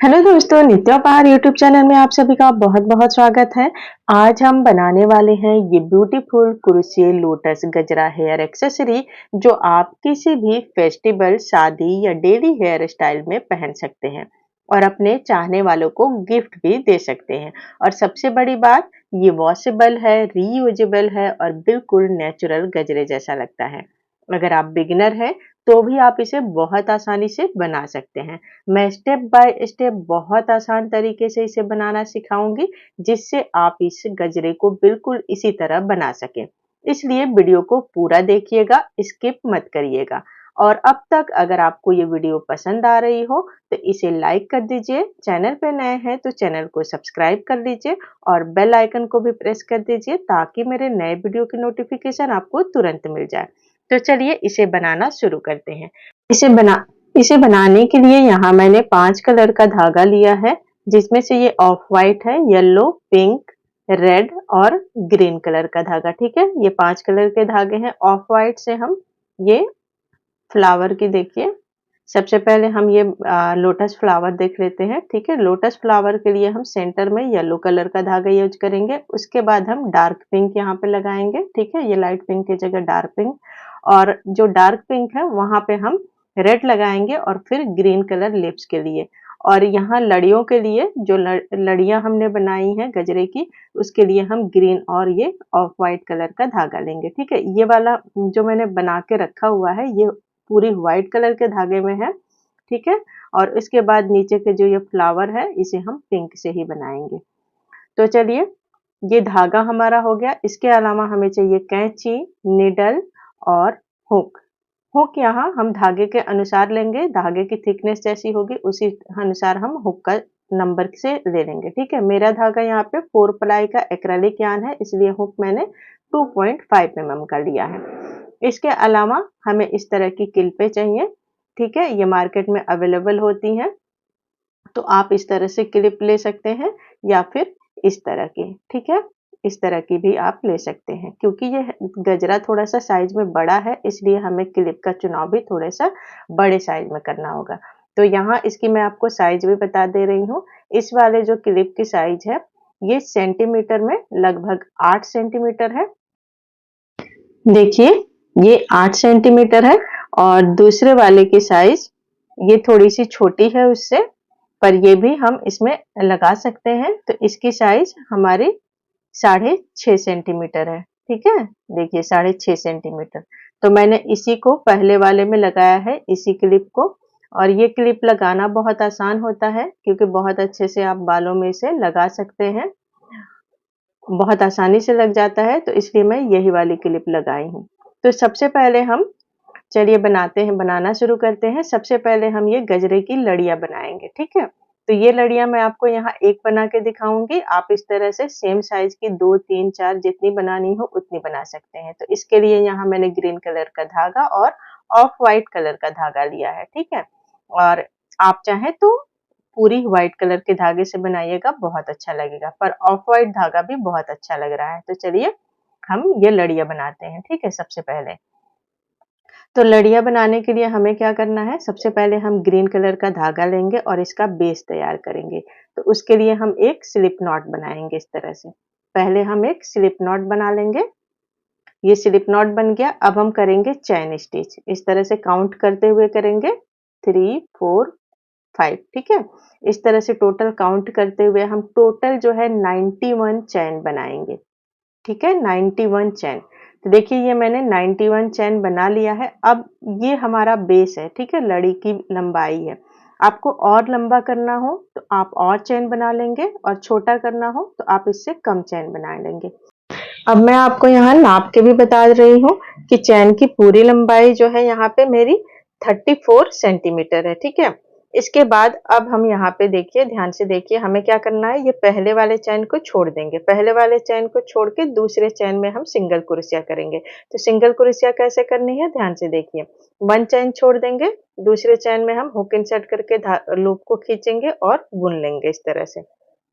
Hello दोस्तों, नित्योपहार YouTube channel में आप सभी का बहुत-बहुत स्वागत है। आज हम बनाने वाले हैं ये ब्यूटीफुल क्रोशिया लोटस गजरा हेयर एक्सेसरी जो आप किसी भी फेस्टिवल, शादी या डेली हेयर स्टाइल में पहन सकते हैं और अपने चाहने वालों को गिफ्ट भी दे सकते हैं। और सबसे बड़ी बात, ये वॉशेबल है, रीयूजेबल है और बिल्कुल नेचुरल गजरे जैसा लगता है। अगर आप बिगिनर हैं तो भी आप इसे बहुत आसानी से बना सकते हैं। मैं स्टेप बाय स्टेप बहुत आसान तरीके से इसे बनाना सिखाऊंगी जिससे आप इस गजरे को बिल्कुल इसी तरह बना सकें। इसलिए वीडियो को पूरा देखिएगा, स्किप मत करिएगा। और अब तक अगर आपको ये वीडियो पसंद आ रही हो तो इसे लाइक कर दीजिए, चैनल पे नए हैं तो चैनल को सब्सक्राइब कर लीजिए और बेल आइकन को भी प्रेस कर दीजिए ताकि मेरे नए वीडियो की नोटिफिकेशन आपको तुरंत मिल जाए। तो चलिए इसे बनाना शुरू करते हैं। इसे बनाने के लिए यहाँ मैंने 5 कलर का धागा लिया है, जिसमें से ये ऑफ वाइट है, येलो, पिंक, रेड और ग्रीन कलर का धागा। ठीक है, ये 5 कलर के धागे हैं। ऑफ वाइट से हम ये फ्लावर की देखिए, सबसे पहले हम ये लोटस फ्लावर देख लेते हैं। ठीक है, लोटस फ्लावर के लिए हम सेंटर में येलो कलर का धागा यूज करेंगे। उसके बाद हम डार्क पिंक यहाँ पे लगाएंगे। ठीक है, ये लाइट पिंक की जगह डार्क पिंक, और जो डार्क पिंक है वहां पे हम रेड लगाएंगे और फिर ग्रीन कलर लिप्स के लिए। और यहाँ लड़ियों के लिए जो लड़ियां हमने बनाई हैं गजरे की, उसके लिए हम ग्रीन और ये ऑफ वाइट कलर का धागा लेंगे। ठीक है, ये वाला जो मैंने बना के रखा हुआ है ये पूरी व्हाइट कलर के धागे में है। ठीक है, और इसके बाद नीचे के जो ये फ्लावर है इसे हम पिंक से ही बनाएंगे। तो चलिए, ये धागा हमारा हो गया। इसके अलावा हमें चाहिए कैंची, निडल और हुक। हुक यहाँ हम धागे के अनुसार लेंगे, धागे की थिकनेस जैसी होगी उसी अनुसार हम हुक का नंबर से ले लेंगे। ठीक है, मेरा धागा यहाँ पे 4 प्लाई का एक्रेलिक यार्न है, इसलिए हुक मैंने 2.5 mm का लिया है। इसके अलावा हमें इस तरह की क्लिपें चाहिए। ठीक है, ये मार्केट में अवेलेबल होती हैं, तो आप इस तरह से क्लिप ले सकते हैं या फिर इस तरह की। ठीक है, इस तरह की भी आप ले सकते हैं। क्योंकि ये गजरा थोड़ा सा साइज में बड़ा है, इसलिए हमें क्लिप का चुनाव भी थोड़ा सा बड़े साइज में करना होगा। तो यहाँ इसकी मैं आपको साइज भी बता दे रही हूँ। इस वाले जो क्लिप की साइज है ये सेंटीमीटर में लगभग 8 सेंटीमीटर है। देखिए, ये 8 सेंटीमीटर है और दूसरे वाले की साइज ये थोड़ी सी छोटी है उससे, पर ये भी हम इसमें लगा सकते हैं। तो इसकी साइज हमारी 6.5 सेंटीमीटर है। ठीक है, देखिए 6.5 सेंटीमीटर। तो मैंने इसी को पहले वाले में लगाया है, इसी क्लिप को। और ये क्लिप लगाना बहुत आसान होता है क्योंकि बहुत अच्छे से आप बालों में इसे लगा सकते हैं, बहुत आसानी से लग जाता है, तो इसलिए मैं यही वाली क्लिप लगाई हूँ। तो सबसे पहले हम चलिए बनाना शुरू करते हैं। सबसे पहले हम ये गजरे की लड़ियां बनाएंगे। ठीक है, तो ये लड़ियां मैं आपको यहाँ एक बना के दिखाऊंगी। आप इस तरह से सेम साइज की 2, 3, 4 जितनी बनानी हो उतनी बना सकते हैं। तो इसके लिए यहाँ मैंने ग्रीन कलर का धागा और ऑफ वाइट कलर का धागा लिया है। ठीक है, और आप चाहें तो पूरी व्हाइट कलर के धागे से बनाइएगा, बहुत अच्छा लगेगा, पर ऑफ वाइट धागा भी बहुत अच्छा लग रहा है। तो चलिए हम ये लड़ियां बनाते हैं। ठीक है, सबसे पहले तो लड़ियां बनाने के लिए हमें क्या करना है, सबसे पहले हम ग्रीन कलर का धागा लेंगे और इसका बेस तैयार करेंगे। तो उसके लिए हम एक स्लिप नॉट बनाएंगे। इस तरह से पहले हम एक स्लिप नॉट बना लेंगे। ये स्लिप नॉट बन गया। अब हम करेंगे चैन स्टिच। इस तरह से काउंट करते हुए करेंगे 3, 4, 5। ठीक है, इस तरह से टोटल काउंट करते हुए हम टोटल जो है 91 चैन बनाएंगे। ठीक है, 91 चैन। तो देखिए ये मैंने 91 चैन बना लिया है। अब ये हमारा बेस है। ठीक है, लड़ी की लंबाई है। आपको और लंबा करना हो तो आप और चैन बना लेंगे और छोटा करना हो तो आप इससे कम चैन बना लेंगे। अब मैं आपको यहाँ नाप के भी बता रही हूँ कि चैन की पूरी लंबाई जो है यहाँ पे मेरी 34 सेंटीमीटर है। ठीक है, इसके बाद अब हम यहाँ पे देखिए, ध्यान से देखिए, हमें क्या करना है, ये पहले वाले चैन को छोड़ देंगे। पहले वाले चैन को छोड़ के दूसरे चैन में हम सिंगल क्रोशिया करेंगे। तो सिंगल क्रोशिया कैसे करनी है, ध्यान से देखिए। 1 चैन छोड़ देंगे, दूसरे चैन में हम हुक इंसर्ट करके लूप को खींचेंगे और बुन लेंगे इस तरह से।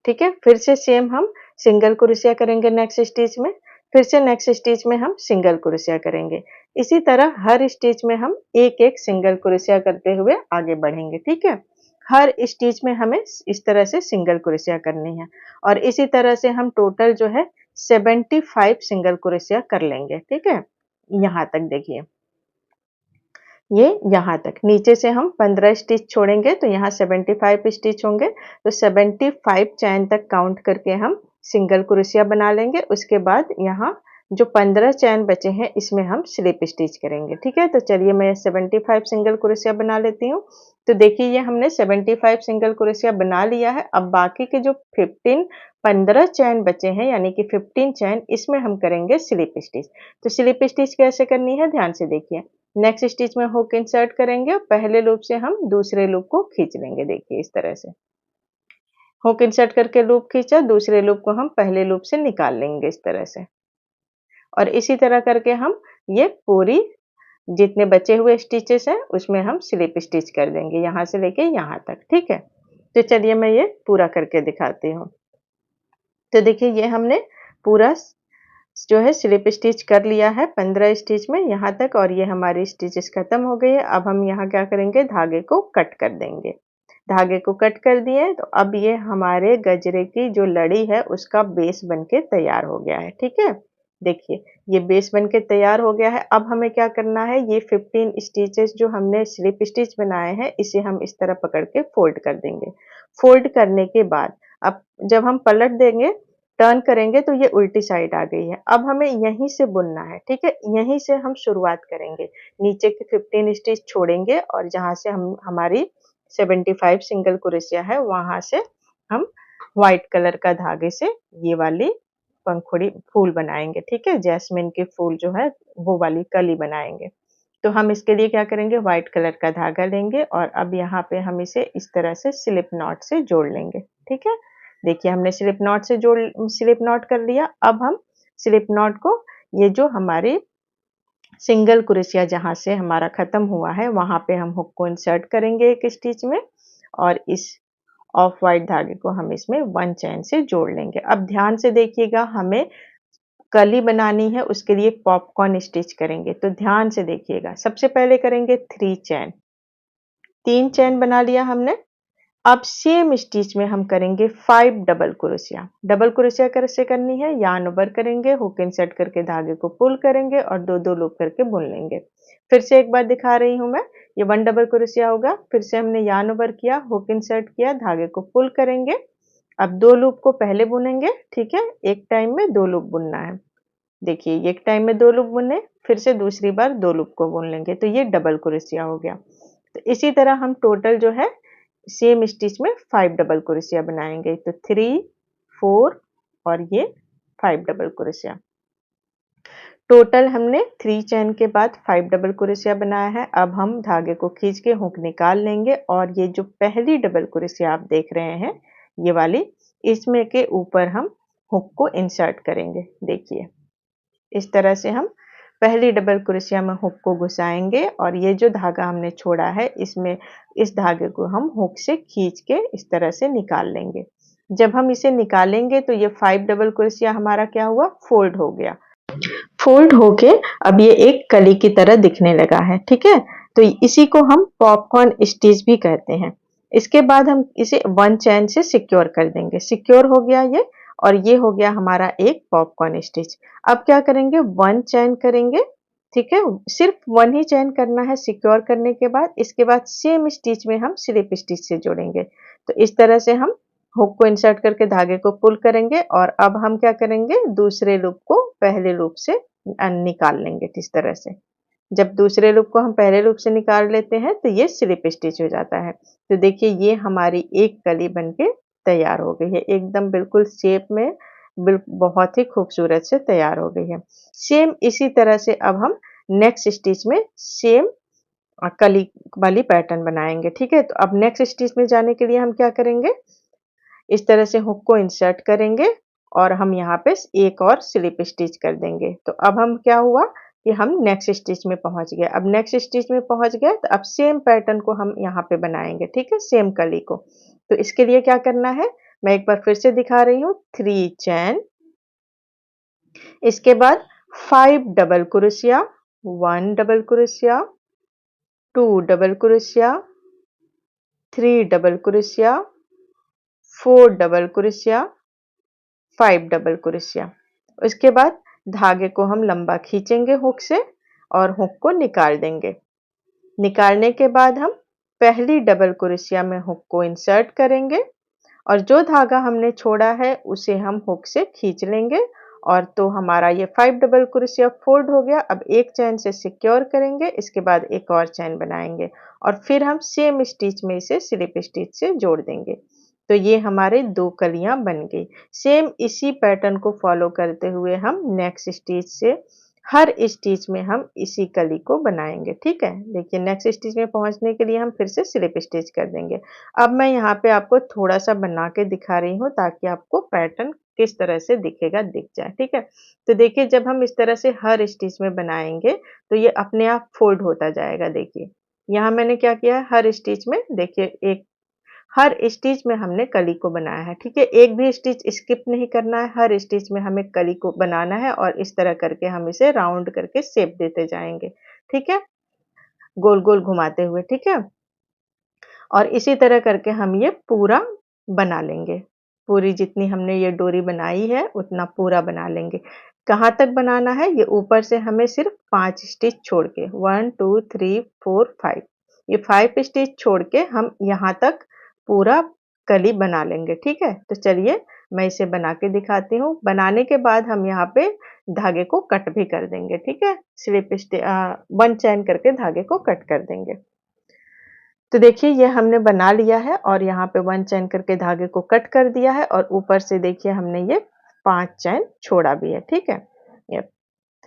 ठीक है, फिर से सेम हम सिंगल क्रोशिया करेंगे नेक्स्ट स्टिच में, फिर से नेक्स्ट स्टिच में हम सिंगल क्रोशिया करेंगे। इसी तरह हर स्टिच में हम एक एक सिंगल क्रोशिया करते हुए आगे बढ़ेंगे। ठीक है, हर स्टिच में हमें इस तरह से सिंगल क्रोशिया करनी है और इसी तरह से हम टोटल जो है 75 सिंगल क्रोशिया कर लेंगे। ठीक है, यहाँ तक देखिए, ये यहाँ तक नीचे से हम 15 स्टिच छोड़ेंगे तो यहाँ 75 स्टिच होंगे। तो 75 चैन तक काउंट करके हम सिंगल क्रोशिया बना लेंगे। उसके बाद यहाँ जो 15 चैन बचे हैं इसमें हम स्लिप स्टिच करेंगे। ठीक है, तो चलिए मैं 75 सिंगल क्रोशिया बना लेती हूँ। तो देखिए ये हमने 75 सिंगल क्रोशिया बना लिया है। अब बाकी के जो 15 चैन बचे हैं यानी कि 15 चैन, इसमें हम करेंगे स्लिप स्टिच। तो स्लिप स्टिच कैसे करनी है ध्यान से देखिए। नेक्स्ट स्टिच में हुक इंसर्ट करेंगे और पहले लूप से हम दूसरे लूप को खींच लेंगे। देखिए इस तरह से हुक इंसर्ट करके लूप खींचा, दूसरे लूप को हम पहले लूप से निकाल लेंगे इस तरह से। और इसी तरह करके हम ये पूरी जितने बचे हुए स्टिचेस हैं उसमें हम स्लिप स्टिच कर देंगे यहाँ से लेके यहाँ तक। ठीक है, तो चलिए मैं ये पूरा करके दिखाती हूँ। तो देखिए ये हमने पूरा जो है स्लिप स्टिच कर लिया है 15 स्टिच में यहाँ तक और ये हमारी स्टिचेस खत्म हो गई है। अब हम यहाँ क्या करेंगे, धागे को कट कर देंगे। धागे को कट कर दिए तो अब ये हमारे गजरे की जो लड़ी है उसका बेस बनके तैयार हो गया है। ठीक है, देखिए ये बेस बनके तैयार हो गया है। अब हमें क्या करना है, ये 15 स्टिचेस जो हमने स्लिप स्टिच बनाए हैं इसे हम इस तरह पकड़ के फोल्ड कर देंगे। फोल्ड करने के बाद अब जब हम पलट देंगे, टर्न करेंगे तो ये उल्टी साइड आ गई है। अब हमें यहीं से बुनना है। ठीक है, यहीं से हम शुरुआत करेंगे। नीचे के 15 स्टिच छोड़ेंगे और जहाँ से हम हमारी 75 सिंगल क्रोशिया है वहां से हम व्हाइट कलर का धागे से ये वाली पंखुड़ी फूल बनाएंगे। ठीक है, जैस्मिन के फूल जो है वो वाली कली बनाएंगे। तो हम इसके लिए क्या करेंगे, व्हाइट कलर का धागा लेंगे और अब यहाँ पे हम इसे इस तरह से स्लिप नॉट से जोड़ लेंगे। ठीक है, देखिए हमने स्लिप नॉट कर लिया। अब हम स्लिप नॉट को ये जो हमारी सिंगल क्रोशिया जहाँ से हमारा खत्म हुआ है वहां पे हम हुक को इंसर्ट करेंगे एक स्टिच में और इस ऑफ वाइट धागे को हम इसमें 1 चैन से जोड़ लेंगे। अब ध्यान से देखिएगा, हमें कली बनानी है उसके लिए पॉपकॉर्न स्टिच करेंगे। तो ध्यान से देखिएगा, सबसे पहले करेंगे 3 चैन, 3 चैन बना लिया हमने। अब सेम स्टिच में हम करेंगे 5 डबल क्रोशिया। डबल क्रोशिया कैसे करनी है, यार्न ओवर करेंगे, हुक इंसर्ट करके धागे को पुल करेंगे और दो दो लूप करके बुन लेंगे। फिर से एक बार दिखा रही हूं मैं, ये 1 डबल क्रोशिया होगा, फिर से हमने यार्न ओवर किया, हुक इंसर्ट किया, धागे को पुल करेंगे। अब दो लूप को पहले बुनेंगे। ठीक है, एक टाइम में दो लूप बुनना है। देखिए एक टाइम में दो लूप बुने, फिर से दूसरी बार दो लूप को बुन लेंगे, तो ये डबल क्रोशिया हो गया। तो इसी तरह हम टोटल जो है सेम स्टिच में 5 डबल क्रोशिया बनाएंगे। तो 3 4 और ये 5 डबल क्रोशिया। टोटल हमने 3 चैन के बाद 5 डबल क्रोशिया बनाया है। अब हम धागे को खींच के हुक निकाल लेंगे और ये जो पहली डबल क्रोशिया आप देख रहे हैं ये वाली, इसमें के ऊपर हम हुक को इंसर्ट करेंगे। देखिए इस तरह से हम पहली डबल क्रोशिया में हुक को घुसाएंगे और ये जो धागा हमने छोड़ा है इसमें इस धागे को हम हुक से खींच के इस तरह से निकाल लेंगे। जब हम इसे निकालेंगे तो ये 5 डबल क्रोशिया हमारा क्या हुआ, फोल्ड हो गया। फोल्ड होके अब ये एक कली की तरह दिखने लगा है। ठीक है, तो इसी को हम पॉपकॉर्न स्टिच भी कहते हैं। इसके बाद हम इसे 1 चैन से सिक्योर कर देंगे। सिक्योर हो गया ये और ये हो गया हमारा एक पॉपकॉर्न स्टिच। अब क्या करेंगे, 1 चैन करेंगे। ठीक है, सिर्फ 1 ही चैन करना है सिक्योर करने के बाद। इसके बाद सेम स्टिच में हम स्लिप स्टिच से जोड़ेंगे। तो इस तरह से हम हुक को इंसर्ट करके धागे को पुल करेंगे और अब हम क्या करेंगे, दूसरे लूप को पहले लूप से निकाल लेंगे। इस तरह से जब दूसरे लूप को हम पहले लूप से निकाल लेते हैं तो ये स्लिप स्टिच हो जाता है। तो देखिए ये हमारी एक कली बनके तैयार हो गई है, एकदम बिल्कुल शेप में, बहुत ही खूबसूरत से तैयार हो गई है। सेम इसी तरह से अब हम नेक्स्ट स्टिच में सेम कली वाली पैटर्न बनाएंगे। ठीक है, तो अब नेक्स्ट स्टिच में जाने के लिए हम क्या करेंगे, इस तरह से हुक को इंसर्ट करेंगे और हम यहाँ पे एक और स्लिप स्टिच कर देंगे। तो अब हम क्या हुआ कि हम नेक्स्ट स्टिच में पहुंच गए। अब नेक्स्ट स्टिच में पहुंच गए तो अब सेम पैटर्न को हम यहाँ पे बनाएंगे। ठीक है, सेम कली को। तो इसके लिए क्या करना है, मैं एक बार फिर से दिखा रही हूँ। 3 चैन, इसके बाद 5 double crochet, 1 double crochet, 2 double crochet, 3 double crochet, 4 double crochet, 5 double crochet. उसके बाद धागे को हम लंबा खींचेंगे हुक से और हुक को निकाल देंगे। निकालने के बाद हम पहली डबल क्रोशिया में हुक को इंसर्ट करेंगे और जो धागा हमने छोड़ा है उसे हम हुक से खींच लेंगे और तो हमारा ये 5 डबल क्रोशिया फोल्ड हो गया। अब एक चैन से सिक्योर करेंगे, इसके बाद एक और चैन बनाएंगे और फिर हम सेम स्टिच में इसे स्लिप स्टिच से जोड़ देंगे। तो ये हमारे 2 कलियां बन गई। सेम इसी पैटर्न को फॉलो करते हुए हम नेक्स्ट स्टिच से हर स्टिच में हम इसी कली को बनाएंगे। ठीक है, देखिए नेक्स्ट स्टिच में पहुंचने के लिए हम फिर से स्लिप स्टिच कर देंगे। अब मैं यहाँ पे आपको थोड़ा सा बना के दिखा रही हूँ ताकि आपको पैटर्न किस तरह से दिखेगा दिख जाए। ठीक है, तो देखिए जब हम इस तरह से हर स्टिच में बनाएंगे तो ये अपने आप फोल्ड होता जाएगा। देखिए यहाँ मैंने क्या किया है, हर स्टिच में देखिए एक हर स्टिच में हमने कली को बनाया है। ठीक है, एक भी स्टिच स्किप नहीं करना है, हर स्टिच में हमें कली को बनाना है और इस तरह करके हम इसे राउंड करके शेप देते जाएंगे। ठीक है, गोल गोल घुमाते हुए। ठीक है, और इसी तरह करके हम ये पूरा बना लेंगे। पूरी जितनी हमने ये डोरी बनाई है उतना पूरा बना लेंगे। कहाँ तक बनाना है, ये ऊपर से हमें सिर्फ 5 स्टिच छोड़ के 1 2 3 4 5 ये 5 स्टिच छोड़ के हम यहाँ तक पूरा कली बना लेंगे। ठीक है, तो चलिए मैं इसे बना के दिखाती हूँ। बनाने के बाद हम यहाँ पे धागे को कट भी कर देंगे। ठीक है, स्लिप स्टिच 1 चैन करके धागे को कट कर देंगे। तो देखिए ये हमने बना लिया है और यहाँ पे 1 चैन करके धागे को कट कर दिया है और ऊपर से देखिए हमने ये 5 चैन छोड़ा भी है। ठीक है, ये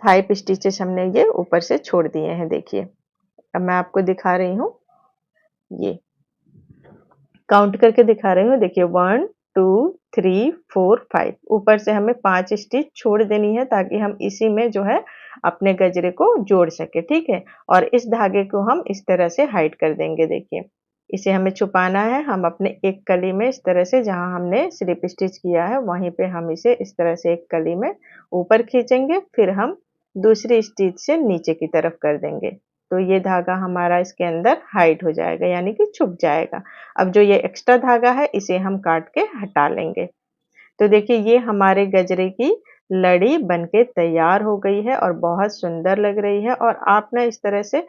5 स्टिचेस हमने ये ऊपर से छोड़ दिए हैं। देखिए अब मैं आपको दिखा रही हूँ, ये काउंट करके दिखा रही हूँ। देखिए 1 2 3 4 5 ऊपर से हमें 5 स्टिच छोड़ देनी है ताकि हम इसी में जो है अपने गजरे को जोड़ सके। ठीक है, और इस धागे को हम इस तरह से हाइड कर देंगे। देखिए इसे हमें छुपाना है। हम अपने एक कली में इस तरह से जहां हमने स्लिप स्टिच किया है वहीं पे हम इसे इस तरह से एक कली में ऊपर खींचेंगे, फिर हम दूसरी स्टिच से नीचे की तरफ कर देंगे। तो ये धागा हमारा इसके अंदर हाइड हो जाएगा यानी कि छुप जाएगा। अब जो ये एक्स्ट्रा धागा है इसे हम काट के हटा लेंगे। तो देखिए ये हमारे गजरे की लड़ी बनके तैयार हो गई है और बहुत सुंदर लग रही है। और आप ना इस तरह से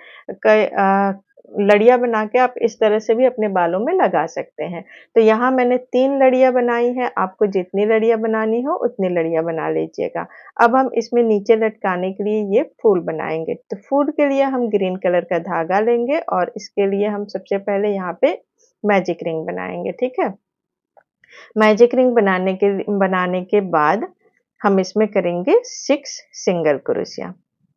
लड़ियाँ बना के आप इस तरह से भी अपने बालों में लगा सकते हैं। तो यहाँ मैंने 3 लड़ियाँ बनाई हैं, आपको जितनी लड़ियाँ बनानी हो उतनी लड़ियाँ बना लीजिएगा। अब हम इसमें नीचे लटकाने के लिए ये फूल बनाएंगे। तो फूल के लिए हम ग्रीन कलर का धागा लेंगे और इसके लिए हम सबसे पहले यहाँ पे मैजिक रिंग बनाएंगे। ठीक है, मैजिक रिंग बनाने के बाद हम इसमें करेंगे 6 सिंगल क्रोशिया।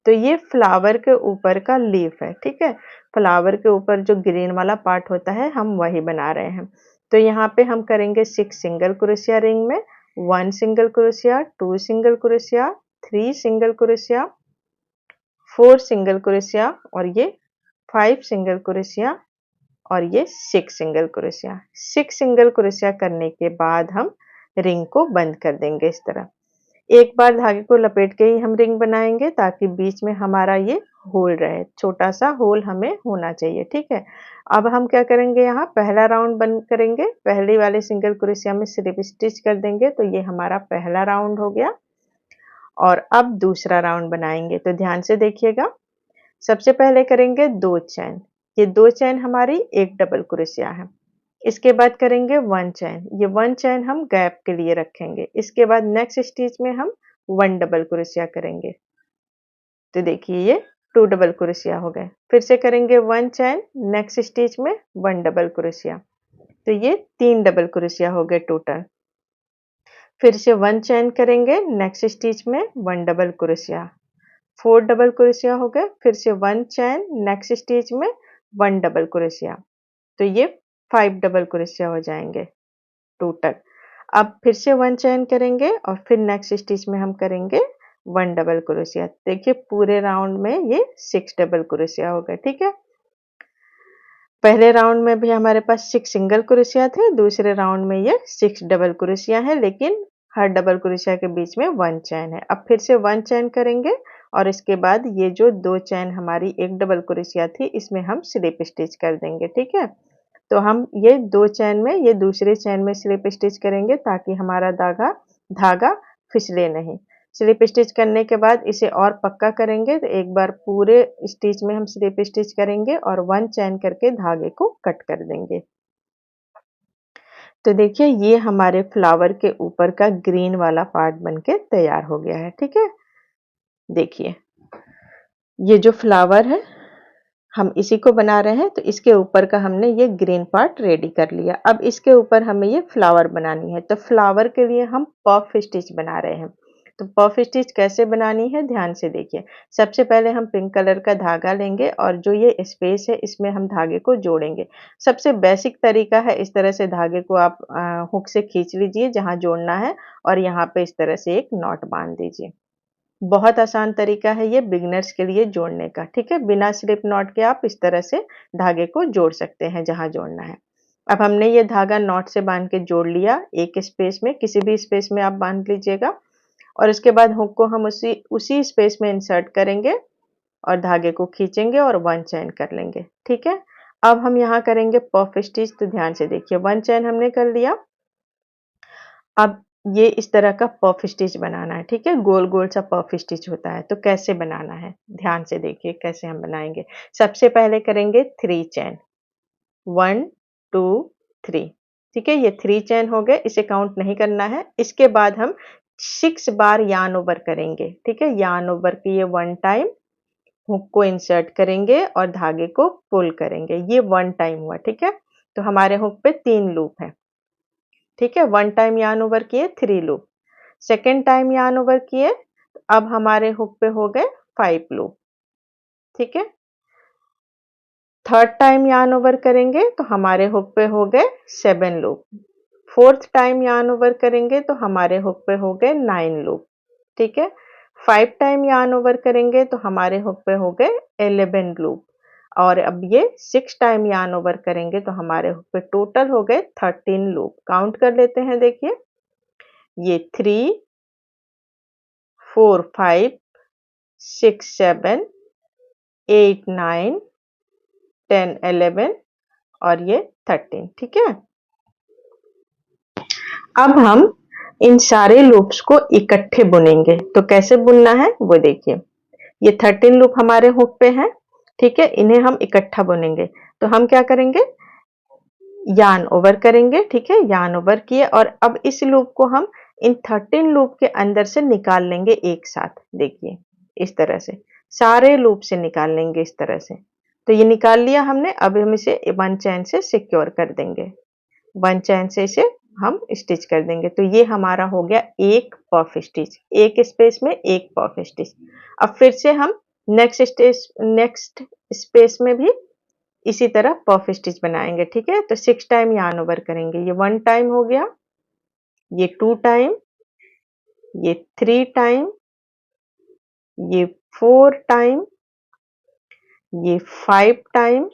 तो ये फ्लावर के ऊपर का लीफ है। ठीक है, फ्लावर के ऊपर जो ग्रीन वाला पार्ट होता है हम वही बना रहे हैं। तो यहाँ पे हम करेंगे 6 सिंगल क्रोशिया रिंग में 1 single crochet, 2 single crochet, 3 single crochet, 4 single crochet और ये 5 सिंगल क्रोशिया और ये 6 सिंगल क्रोशिया। 6 सिंगल क्रोशिया करने के बाद हम रिंग को बंद कर देंगे इस तरह। एक बार धागे को लपेट के ही हम रिंग बनाएंगे ताकि बीच में हमारा ये होल रहे, छोटा सा होल हमें होना चाहिए। ठीक है, अब हम क्या करेंगे, यहाँ पहला राउंड बंद करेंगे। पहले वाले सिंगल क्रोशिया में स्लिप स्टिच कर देंगे। तो ये हमारा पहला राउंड हो गया और अब दूसरा राउंड बनाएंगे। तो ध्यान से देखिएगा, सबसे पहले करेंगे 2 चैन। ये 2 चैन हमारी एक डबल क्रोशिया है। इसके बाद करेंगे 1 चैन। ये 1 चैन हम गैप के लिए रखेंगे। इसके बाद नेक्स्ट स्टिच में हम 1 डबल क्रोशिया करेंगे। तो देखिए ये 2 डबल क्रोशिया हो गए। फिर से करेंगे 1 चैन, नेक्स्ट स्टिच में 1 डबल क्रोशिया। तो ये 3 डबल क्रोशिया हो गए टोटल। फिर से 1 चैन करेंगे, नेक्स्ट स्टिच में 1 डबल क्रोशिया, 4 डबल क्रोशिया हो गए। फिर से 1 चैन, नेक्स्ट स्टिच में 1 डबल क्रोशिया। तो ये 5 डबल क्रोशिया हो जाएंगे टोटल। अब फिर से 1 चैन करेंगे और फिर नेक्स्ट स्टिच में हम करेंगे 1 डबल क्रोशिया। देखिए पूरे राउंड में ये 6 डबल क्रोशिया हो गए। ठीक है, पहले राउंड में भी हमारे पास 6 सिंगल क्रोशिया थे, दूसरे राउंड में ये 6 डबल क्रोशिया है, लेकिन हर डबल क्रोशिया के बीच में 1 चैन है। अब फिर से 1 चैन करेंगे और इसके बाद ये जो 2 चैन हमारी एक डबल क्रोशिया थी इसमें हम स्लिप स्टिच कर देंगे। ठीक है, तो हम ये 2 चैन में ये दूसरे चैन में स्लिप स्टिच करेंगे ताकि हमारा धागा फिसले नहीं। स्लिप स्टिच करने के बाद इसे और पक्का करेंगे, तो एक बार पूरे स्टिच में हम स्लिप स्टिच करेंगे और 1 चैन करके धागे को कट कर देंगे। तो देखिए ये हमारे फ्लावर के ऊपर का ग्रीन वाला पार्ट बनके तैयार हो गया है, ठीक है? देखिए, ये जो फ्लावर है हम इसी को बना रहे हैं, तो इसके ऊपर का हमने ये ग्रीन पार्ट रेडी कर लिया। अब इसके ऊपर हमें ये फ्लावर बनानी है, तो फ्लावर के लिए हम पफ स्टिच बना रहे हैं। तो पफ स्टिच कैसे बनानी है ध्यान से देखिए। सबसे पहले हम पिंक कलर का धागा लेंगे और जो ये स्पेस है इसमें हम धागे को जोड़ेंगे। सबसे बेसिक तरीका है, इस तरह से धागे को आप हुक से खींच लीजिए जहाँ जोड़ना है और यहाँ पे इस तरह से एक नॉट बांध दीजिए। बहुत आसान तरीका है ये बिगिनर्स के लिए जोड़ने का, ठीक है? बिना स्लिप नॉट के आप इस तरह से धागे को जोड़ सकते हैं जहाँ जोड़ना है। अब हमने ये धागा नॉट से बांध के जोड़ लिया, एक स्पेस में, किसी भी स्पेस में आप बांध लीजिएगा और उसके बाद हुक को हम उसी स्पेस में इंसर्ट करेंगे और धागे को खींचेंगे और 1 चैन कर लेंगे, ठीक है? अब हम यहाँ करेंगे पफ स्टिच, तो ध्यान से देखिए 1 चैन हमने कर लिया। अब ये इस तरह का पफ स्टिच बनाना है, ठीक है? गोल-गोल सा पफ स्टिच होता है, तो कैसे बनाना है? ध्यान से देखिए कैसे हम बनाएँगे। सबसे पहले करेंगे 3 चैन, 1, 2, 3, ठीक है? ये 3 चैन हो गए, इसे काउंट नहीं करना है। इसके बाद हम 6 बार यार्न ओवर करेंगे, ठीक है? यार्न ओवर किए 1 टाइम, हुक को इंसर्ट करेंगे और धागे को पुल करेंगे, ये 1 टाइम हुआ, ठीक है? तो हमारे हुक पे 3 लूप है। ठीक है, 1 टाइम यार्न ओवर किए 3 loop, second time yarn over किए, अब हमारे हुक पे हो गए 5 लूप, ठीक है? थर्ड टाइम यार्न ओवर करेंगे तो हमारे हुक पे हो गए 7 loop, fourth time yarn over करेंगे तो हमारे हुक पे हो गए 9 लूप, ठीक है? 5 टाइम यार्न ओवर करेंगे तो हमारे हुक पे हो गए 11 लूप और अब ये 6 टाइम यार्न ओवर करेंगे तो हमारे हुक पे टोटल हो गए 13 लूप। काउंट कर लेते हैं, देखिए ये 3, 4, 5, 6, 7, 8, 9, 10, 11 और ये 13, ठीक है? अब हम इन सारे लूप्स को इकट्ठे बुनेंगे, तो कैसे बुनना है वो देखिए। ये 13 लूप हमारे हुक पे हैं, ठीक है? इन्हें हम इकट्ठा बुनेंगे, तो हम क्या करेंगे, यार्न ओवर करेंगे, ठीक है? यार्न ओवर किए और अब इस लूप को हम इन 13 लूप के अंदर से निकाल लेंगे एक साथ, देखिए इस तरह से सारे लूप से निकाल लेंगे इस तरह से। तो ये निकाल लिया हमने, अब हम इसे 1 चैन से सिक्योर कर देंगे, 1 चैन से इसे हम स्टिच कर देंगे। तो ये हमारा हो गया एक पफ स्टिच, एक स्पेस में एक पफ स्टिच। अब फिर से हम नेक्स्ट स्पेस में भी इसी तरह पफ स्टिच बनाएंगे, ठीक है? तो 6 टाइम यार्न ओवर करेंगे, ये 1 टाइम हो गया, ये 2 टाइम, ये 3 टाइम, ये 4 टाइम, ये 5 टाइम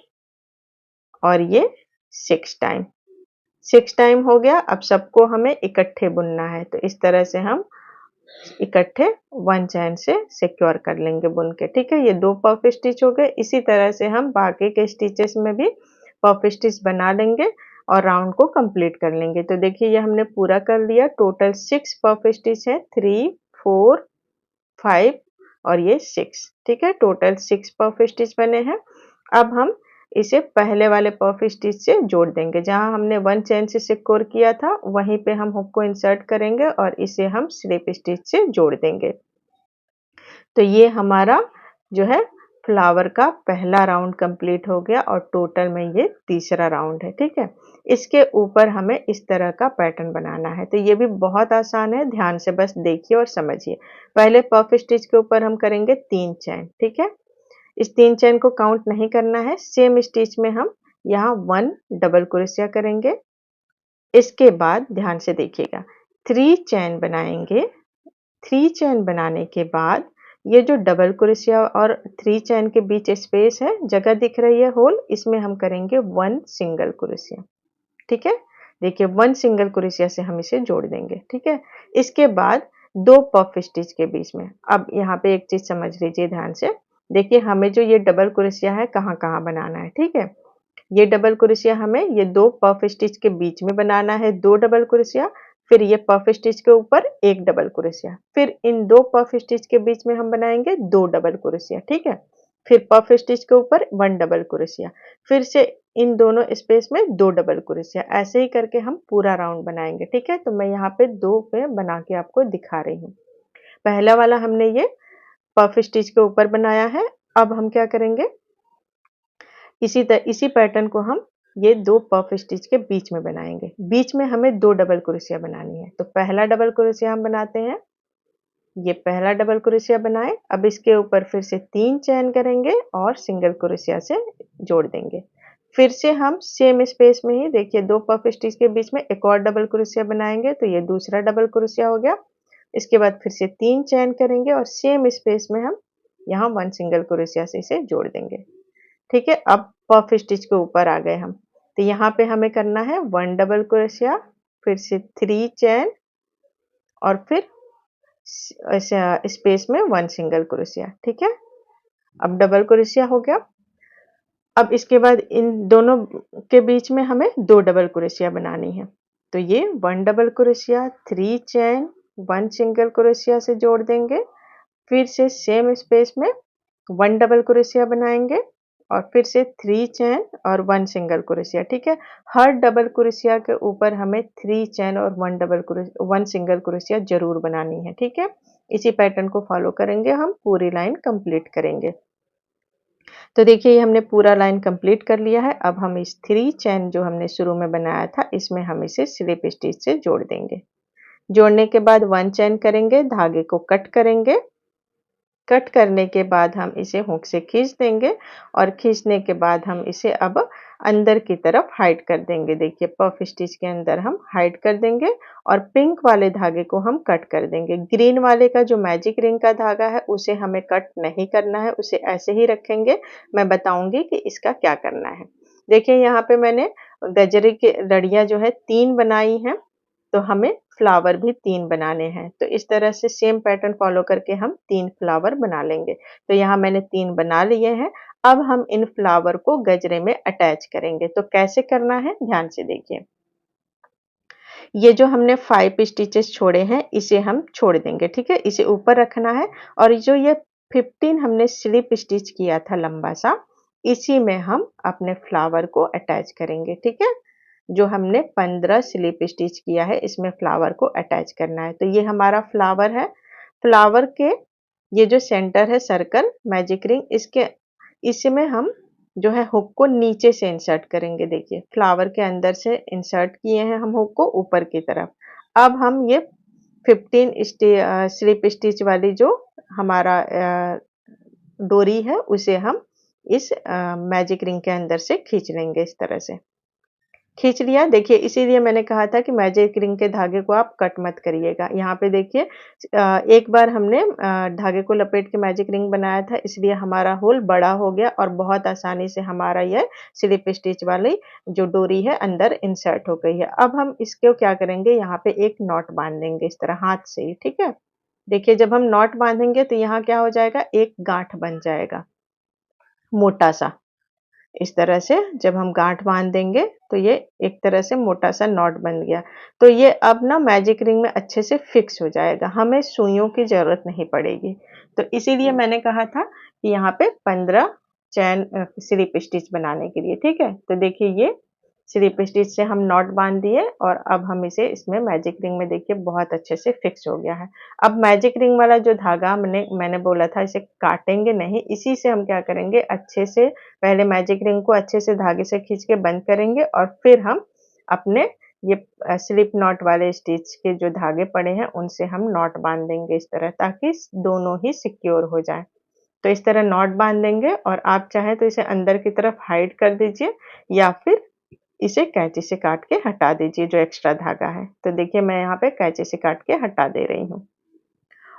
और ये 6 टाइम। 6 टाइम हो गया, अब सबको हमें इकट्ठे बुनना है, तो इस तरह से हम इकट्ठे 1 चैन से सिक्योर कर लेंगे बुन के, ठीक है? ये 2 पफ स्टिच हो गए। इसी तरह से हम बाकी के स्टिचेस में भी पफ स्टिच बना लेंगे और राउंड को कंप्लीट कर लेंगे। तो देखिए ये हमने पूरा कर लिया, टोटल 6 पफ स्टिच है, 3, 4, 5 और ये 6, ठीक है? टोटल 6 पफ स्टिच बने हैं। अब हम इसे पहले वाले पफ स्टिच से जोड़ देंगे, जहां हमने 1 चैन से सिक्योर किया था वहीं पे हम हुक को इंसर्ट करेंगे और इसे हम स्लिप स्टिच से जोड़ देंगे। तो ये हमारा जो है फ्लावर का पहला राउंड कंप्लीट हो गया और टोटल में ये तीसरा राउंड है, ठीक है? इसके ऊपर हमें इस तरह का पैटर्न बनाना है, तो ये भी बहुत आसान है, ध्यान से बस देखिए और समझिए। पहले पफ स्टिच के ऊपर हम करेंगे 3 चैन, ठीक है? इस 3 चैन को काउंट नहीं करना है, सेम स्टिच में हम यहाँ 1 डबल क्रोशिया करेंगे। इसके बाद ध्यान से देखिएगा, 3 चैन बनाएंगे, 3 चैन बनाने के बाद ये जो डबल क्रोशिया और 3 चैन के बीच स्पेस है, जगह दिख रही है होल, इसमें हम करेंगे 1 सिंगल क्रोशिया, ठीक है? देखिए 1 सिंगल क्रोशिया से हम इसे जोड़ देंगे, ठीक है? इसके बाद 2 पफ स्टिच के बीच में, अब यहाँ पे एक चीज समझ लीजिए ध्यान से, देखिए हमें जो ये डबल क्रोशिया है कहाँ-कहाँ बनाना है, ठीक है? ये डबल क्रोशिया हमें ये 2 पफ स्टिच के बीच में बनाना है, 2 डबल क्रोशिया, फिर ये पफ स्टिच के ऊपर 1 डबल क्रोशिया, फिर इन 2 पफ स्टिच के बीच में हम बनाएंगे 2 डबल क्रोशिया, ठीक है। फिर पफ स्टिच के ऊपर 1 डबल क्रोशिया, फिर से इन दोनों स्पेस में 2 डबल क्रोशिया, ऐसे ही करके हम पूरा राउंड बनाएंगे, ठीक है। तो मैं यहाँ पे 2 पे बना के आपको दिखा रही हूँ। पहला वाला हमने ये पफ स्टिच के ऊपर बनाया है। अब हम क्या करेंगे, इसी पैटर्न को हम ये 2 पफ स्टिच के बीच में बनाएंगे। बीच में हमें 2 डबल क्रोशिया बनानी है। तो पहला डबल क्रोशिया हम बनाते हैं, ये पहला डबल क्रोशिया बनाए। अब इसके ऊपर फिर से 3 चेन करेंगे और सिंगल क्रोशिया से जोड़ देंगे। फिर से हम सेम स्पेस में ही देखिए 2 पफ स्टिच के बीच में एक और डबल क्रोशिया बनाएंगे, तो ये दूसरा डबल क्रोशिया हो गया। इसके बाद फिर से 3 चेन करेंगे और सेम स्पेस में हम यहाँ 1 सिंगल क्रोशिया से इसे जोड़ देंगे, ठीक है। अब पफ स्टिच के ऊपर आ गए हम, तो यहाँ पे हमें करना है 1 डबल क्रोशिया, फिर से 3 चेन और फिर स्पेस में 1 सिंगल क्रोशिया, ठीक है। अब डबल क्रोशिया हो गया। अब इसके बाद इन दोनों के बीच में हमें 2 डबल क्रोशिया बनानी है। तो ये 1 double crochet, 3 chain, 1 single crochet से जोड़ देंगे। फिर से सेम स्पेस में 1 डबल क्रोशिया बनाएंगे और फिर से 3 चेन और 1 सिंगल क्रोशिया, ठीक है। हर डबल क्रोशिया के ऊपर हमें 3 चेन और 1 सिंगल क्रोशिया जरूर बनानी है, ठीक है। इसी पैटर्न को फॉलो करेंगे, हम पूरी लाइन कंप्लीट करेंगे। तो देखिए ये हमने पूरा लाइन कंप्लीट कर लिया है। अब हम इस 3 चेन जो हमने शुरू में बनाया था, इसमें हम इसे स्लिप स्टिच से जोड़ देंगे। जोड़ने के बाद 1 चेन करेंगे, धागे को कट करेंगे। कट करने के बाद हम इसे हुक से खींच देंगे और खींचने के बाद हम इसे अब अंदर की तरफ हाइड कर देंगे। देखिए पफ स्टिच के अंदर हम हाइड कर देंगे और पिंक वाले धागे को हम कट कर देंगे। ग्रीन वाले का जो मैजिक रिंग का धागा है उसे हमें कट नहीं करना है, उसे ऐसे ही रखेंगे। मैं बताऊंगी कि इसका क्या करना है। देखिए यहाँ पे मैंने गजरे की लड़ियां जो है 3 बनाई हैं, तो हमें फ्लावर भी 3 बनाने हैं। तो इस तरह से सेम पैटर्न फॉलो करके हम 3 फ्लावर बना लेंगे। तो यहाँ मैंने 3 बना लिए हैं। अब हम इन फ्लावर को गजरे में अटैच करेंगे। तो कैसे करना है ध्यान से देखिए। ये जो हमने 5 स्टिचेस छोड़े हैं इसे हम छोड़ देंगे, ठीक है। इसे ऊपर रखना है और जो ये 15 हमने स्लिप स्टिच किया था लंबा सा, इसी में हम अपने फ्लावर को अटैच करेंगे, ठीक है। जो हमने 15 स्लिप स्टिच किया है इसमें फ्लावर को अटैच करना है। तो ये हमारा फ्लावर है। फ्लावर के ये जो सेंटर है सर्कल मैजिक रिंग, इसके इसमें हम जो है हुक को नीचे से इंसर्ट करेंगे। देखिए फ्लावर के अंदर से इंसर्ट किए हैं हम हुक को ऊपर की तरफ। अब हम ये 15 स्लिप स्टिच वाली जो हमारा डोरी है उसे हम इस मैजिक रिंग के अंदर से खींच लेंगे। इस तरह से खींच लिया। देखिए इसीलिए मैंने कहा था कि मैजिक रिंग के धागे को आप कट मत करिएगा। यहाँ पे देखिए एक बार हमने धागे को लपेट के मैजिक रिंग बनाया था, इसलिए हमारा होल बड़ा हो गया और बहुत आसानी से हमारा यह स्लिप स्टिच वाली जो डोरी है अंदर इंसर्ट हो गई है। अब हम इसको क्या करेंगे, यहाँ पे एक नॉट बांध देंगे इस तरह हाथ से ही, ठीक है। देखिए जब हम नॉट बांधेंगे तो यहाँ क्या हो जाएगा, एक गांठ बन जाएगा मोटा सा। इस तरह से जब हम गांठ बांध देंगे तो ये एक तरह से मोटा सा नॉट बन गया। तो ये अब ना मैजिक रिंग में अच्छे से फिक्स हो जाएगा, हमें सुइयों की जरूरत नहीं पड़ेगी। तो इसीलिए मैंने कहा था कि यहाँ पे 15 चैन स्लिप स्टिच बनाने के लिए, ठीक है। तो देखिए ये स्लिप स्टिच से हम नॉट बांध दिए और अब हम इसे इसमें मैजिक रिंग में देखिए बहुत अच्छे से फिक्स हो गया है। अब मैजिक रिंग वाला जो धागा मैंने बोला था इसे काटेंगे नहीं, इसी से हम क्या करेंगे अच्छे से पहले मैजिक रिंग को अच्छे से धागे से खींच के बंद करेंगे और फिर हम अपने ये स्लिप नॉट वाले स्टिच के जो धागे पड़े हैं उनसे हम नॉट बांध देंगे इस तरह, ताकि दोनों ही सिक्योर हो जाए। तो इस तरह नॉट बांध देंगे और आप चाहें तो इसे अंदर की तरफ हाइड कर दीजिए या फिर इसे कैंची से काट के हटा दीजिए जो एक्स्ट्रा धागा है। तो देखिए मैं यहाँ पे कैंची से काट के हटा दे रही हूँ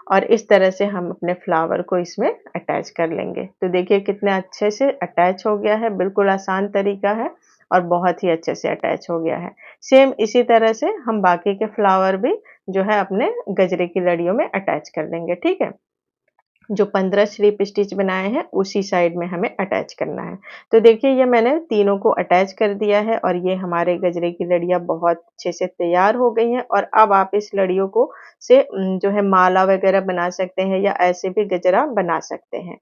और इस तरह से हम अपने फ्लावर को इसमें अटैच कर लेंगे। तो देखिए कितने अच्छे से अटैच हो गया है, बिल्कुल आसान तरीका है और बहुत ही अच्छे से अटैच हो गया है। सेम इसी तरह से हम बाकी के फ्लावर भी जो है अपने गजरे की लड़ियों में अटैच कर लेंगे, ठीक है। जो 15 स्लिप स्टिच बनाए हैं उसी साइड में हमें अटैच करना है। तो देखिए ये मैंने तीनों को अटैच कर दिया है और ये हमारे गजरे की लड़ियाँ बहुत अच्छे से तैयार हो गई हैं और अब आप इस लड़ियों को से जो है माला वगैरह बना सकते हैं या ऐसे भी गजरा बना सकते हैं।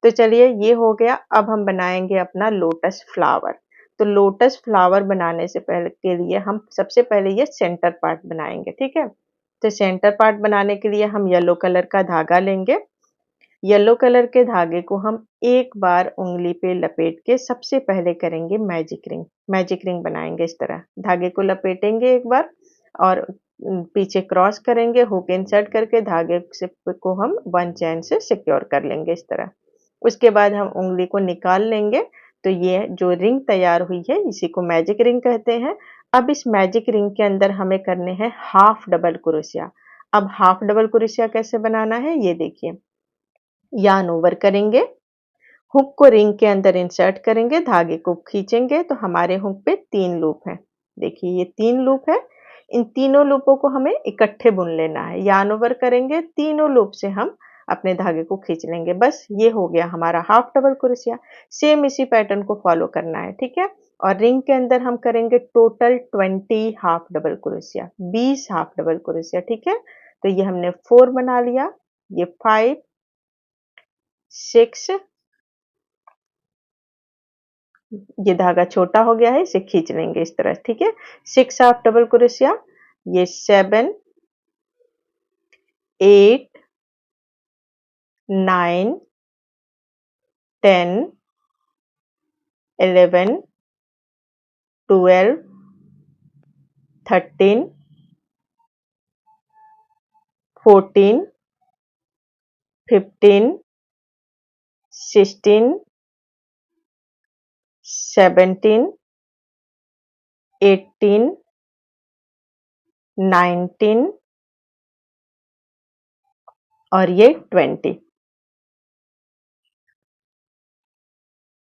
तो चलिए ये हो गया, अब हम बनाएँगे अपना लोटस फ्लावर। तो लोटस फ्लावर बनाने से पहले के लिए हम सबसे पहले ये सेंटर पार्ट बनाएँगे, ठीक है? तो सेंटर पार्ट बनाने के लिए हम येलो कलर का धागा लेंगे। येलो कलर के धागे को हम एक बार उँगली पे लपेट के सबसे पहले करेंगे मैजिक रिंग। मैजिक रिंग बनाएँगे इस तरह। धागे को लपेटेंगे एक बार और पीछे क्रॉस करेंगे, हुक इंसर्ट करके धागे से को हम 1 चैन से सिक्योर कर लेंगे इस तरह। उसके बाद हम उँगली को निकाल लेंगे, तो ये जो रिंग तैयार हुई है इसी को मैजिक रिंग कहते हैं। अब इस मैजिक रिंग के अंदर हमें करने हैं हाफ डबल क्रोशिया। अब हाफ डबल क्रोशिया कैसे बनाना है ये देखिए। यार्न ओवर करेंगे, हुक को रिंग के अंदर इंसर्ट करेंगे, धागे को खींचेंगे तो हमारे हुक पे 3 लूप हैं। देखिए ये 3 लूप है, इन तीनों लूपों को हमें इकट्ठे बुन लेना है। यार्न ओवर करेंगे, तीनों लूप से हम अपने धागे को खींच लेंगे। बस ये हो गया हमारा हाफ डबल क्रोशिया। सेम इसी पैटर्न को फॉलो करना है, ठीक है? और रिंग के अंदर हम करेंगे total 20 half double crochet, 20 half double crochet, ठीक है? तो ये हमने 4 बना लिया, ये 5, 6, ये धागा छोटा हो गया है, इसे खींच लेंगे इस तरह, ठीक है? 6 हाफ डबल क्रोशिया, ये 7, 8, 9, 10, 11, 12, 13, 14, 15, 16, 17, 18, 19 और ये 20।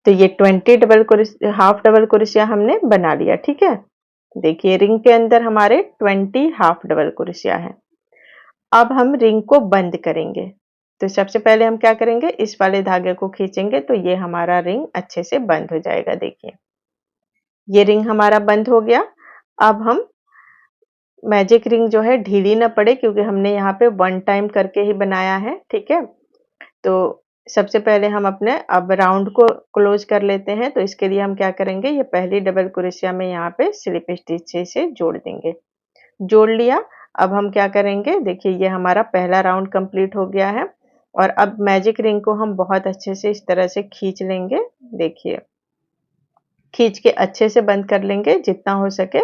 तो ये 20 हाफ डबल क्रोशिया हमने बना लिया, ठीक है? देखिए रिंग के अंदर हमारे 20 हाफ डबल क्रोशिया है। अब हम रिंग को बंद करेंगे। तो सबसे पहले हम क्या करेंगे, इस वाले धागे को खींचेंगे तो ये हमारा रिंग अच्छे से बंद हो जाएगा। देखिए ये रिंग हमारा बंद हो गया। अब हम मैजिक रिंग जो है ढीली ना पड़े क्योंकि हमने यहाँ पे 1 टाइम करके ही बनाया है, ठीक है? तो सबसे पहले हम अपने अब राउंड को क्लोज कर लेते हैं। तो इसके लिए हम क्या करेंगे, ये पहली डबल क्रोशिया में यहाँ पे स्लिप स्टिच से जोड़ देंगे। जोड़ लिया। अब हम क्या करेंगे, देखिए ये हमारा पहला राउंड कंप्लीट हो गया है और अब मैजिक रिंग को हम बहुत अच्छे से इस तरह से खींच लेंगे। देखिए खींच के अच्छे से बंद कर लेंगे जितना हो सके,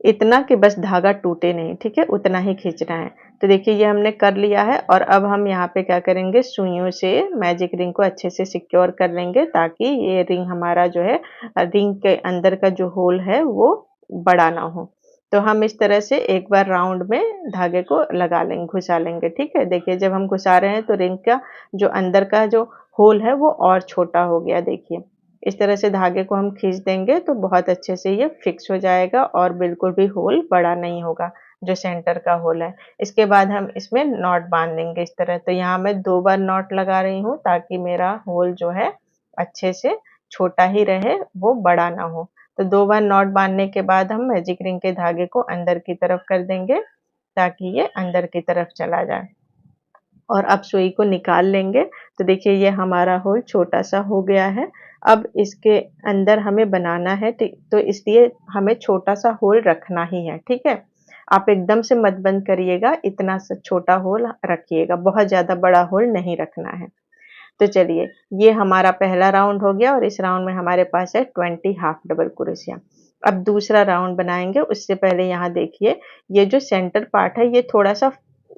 इतना कि बस धागा टूटे नहीं, ठीक है? उतना ही खींचना है। तो देखिए ये हमने कर लिया है और अब हम यहाँ पे क्या करेंगे, सुइयों से मैजिक रिंग को अच्छे से सिक्योर कर लेंगे ताकि ये रिंग हमारा जो है रिंग के अंदर का जो होल है वो बड़ा ना हो। तो हम इस तरह से एक बार राउंड में धागे को लगा लेंगे, घुसा लेंगे, ठीक है? देखिए जब हम घुसा रहे हैं तो रिंग का जो अंदर का जो होल है वो और छोटा हो गया। देखिए इस तरह से धागे को हम खींच देंगे तो बहुत अच्छे से ये फिक्स हो जाएगा और बिल्कुल भी होल बड़ा नहीं होगा, जो सेंटर का होल है। इसके बाद हम इसमें नॉट बांध देंगे इस तरह। तो यहाँ मैं 2 बार नॉट लगा रही हूँ ताकि मेरा होल जो है अच्छे से छोटा ही रहे, वो बड़ा ना हो। तो 2 बार नॉट बांधने के बाद हम मैजिक रिंग के धागे को अंदर की तरफ कर देंगे ताकि ये अंदर की तरफ चला जाए और अब सुई को निकाल लेंगे। तो देखिए ये हमारा होल छोटा सा हो गया है। अब इसके अंदर हमें बनाना है, तो इसलिए हमें छोटा सा होल रखना ही है, ठीक है? आप एकदम से मत बंद करिएगा, इतना सा छोटा होल रखिएगा, बहुत ज़्यादा बड़ा होल नहीं रखना है। तो चलिए ये हमारा पहला राउंड हो गया और इस राउंड में हमारे पास है 20 हाफ डबल क्रोशिया। अब दूसरा राउंड बनाएंगे, उससे पहले यहाँ देखिए ये जो सेंटर पार्ट है ये थोड़ा सा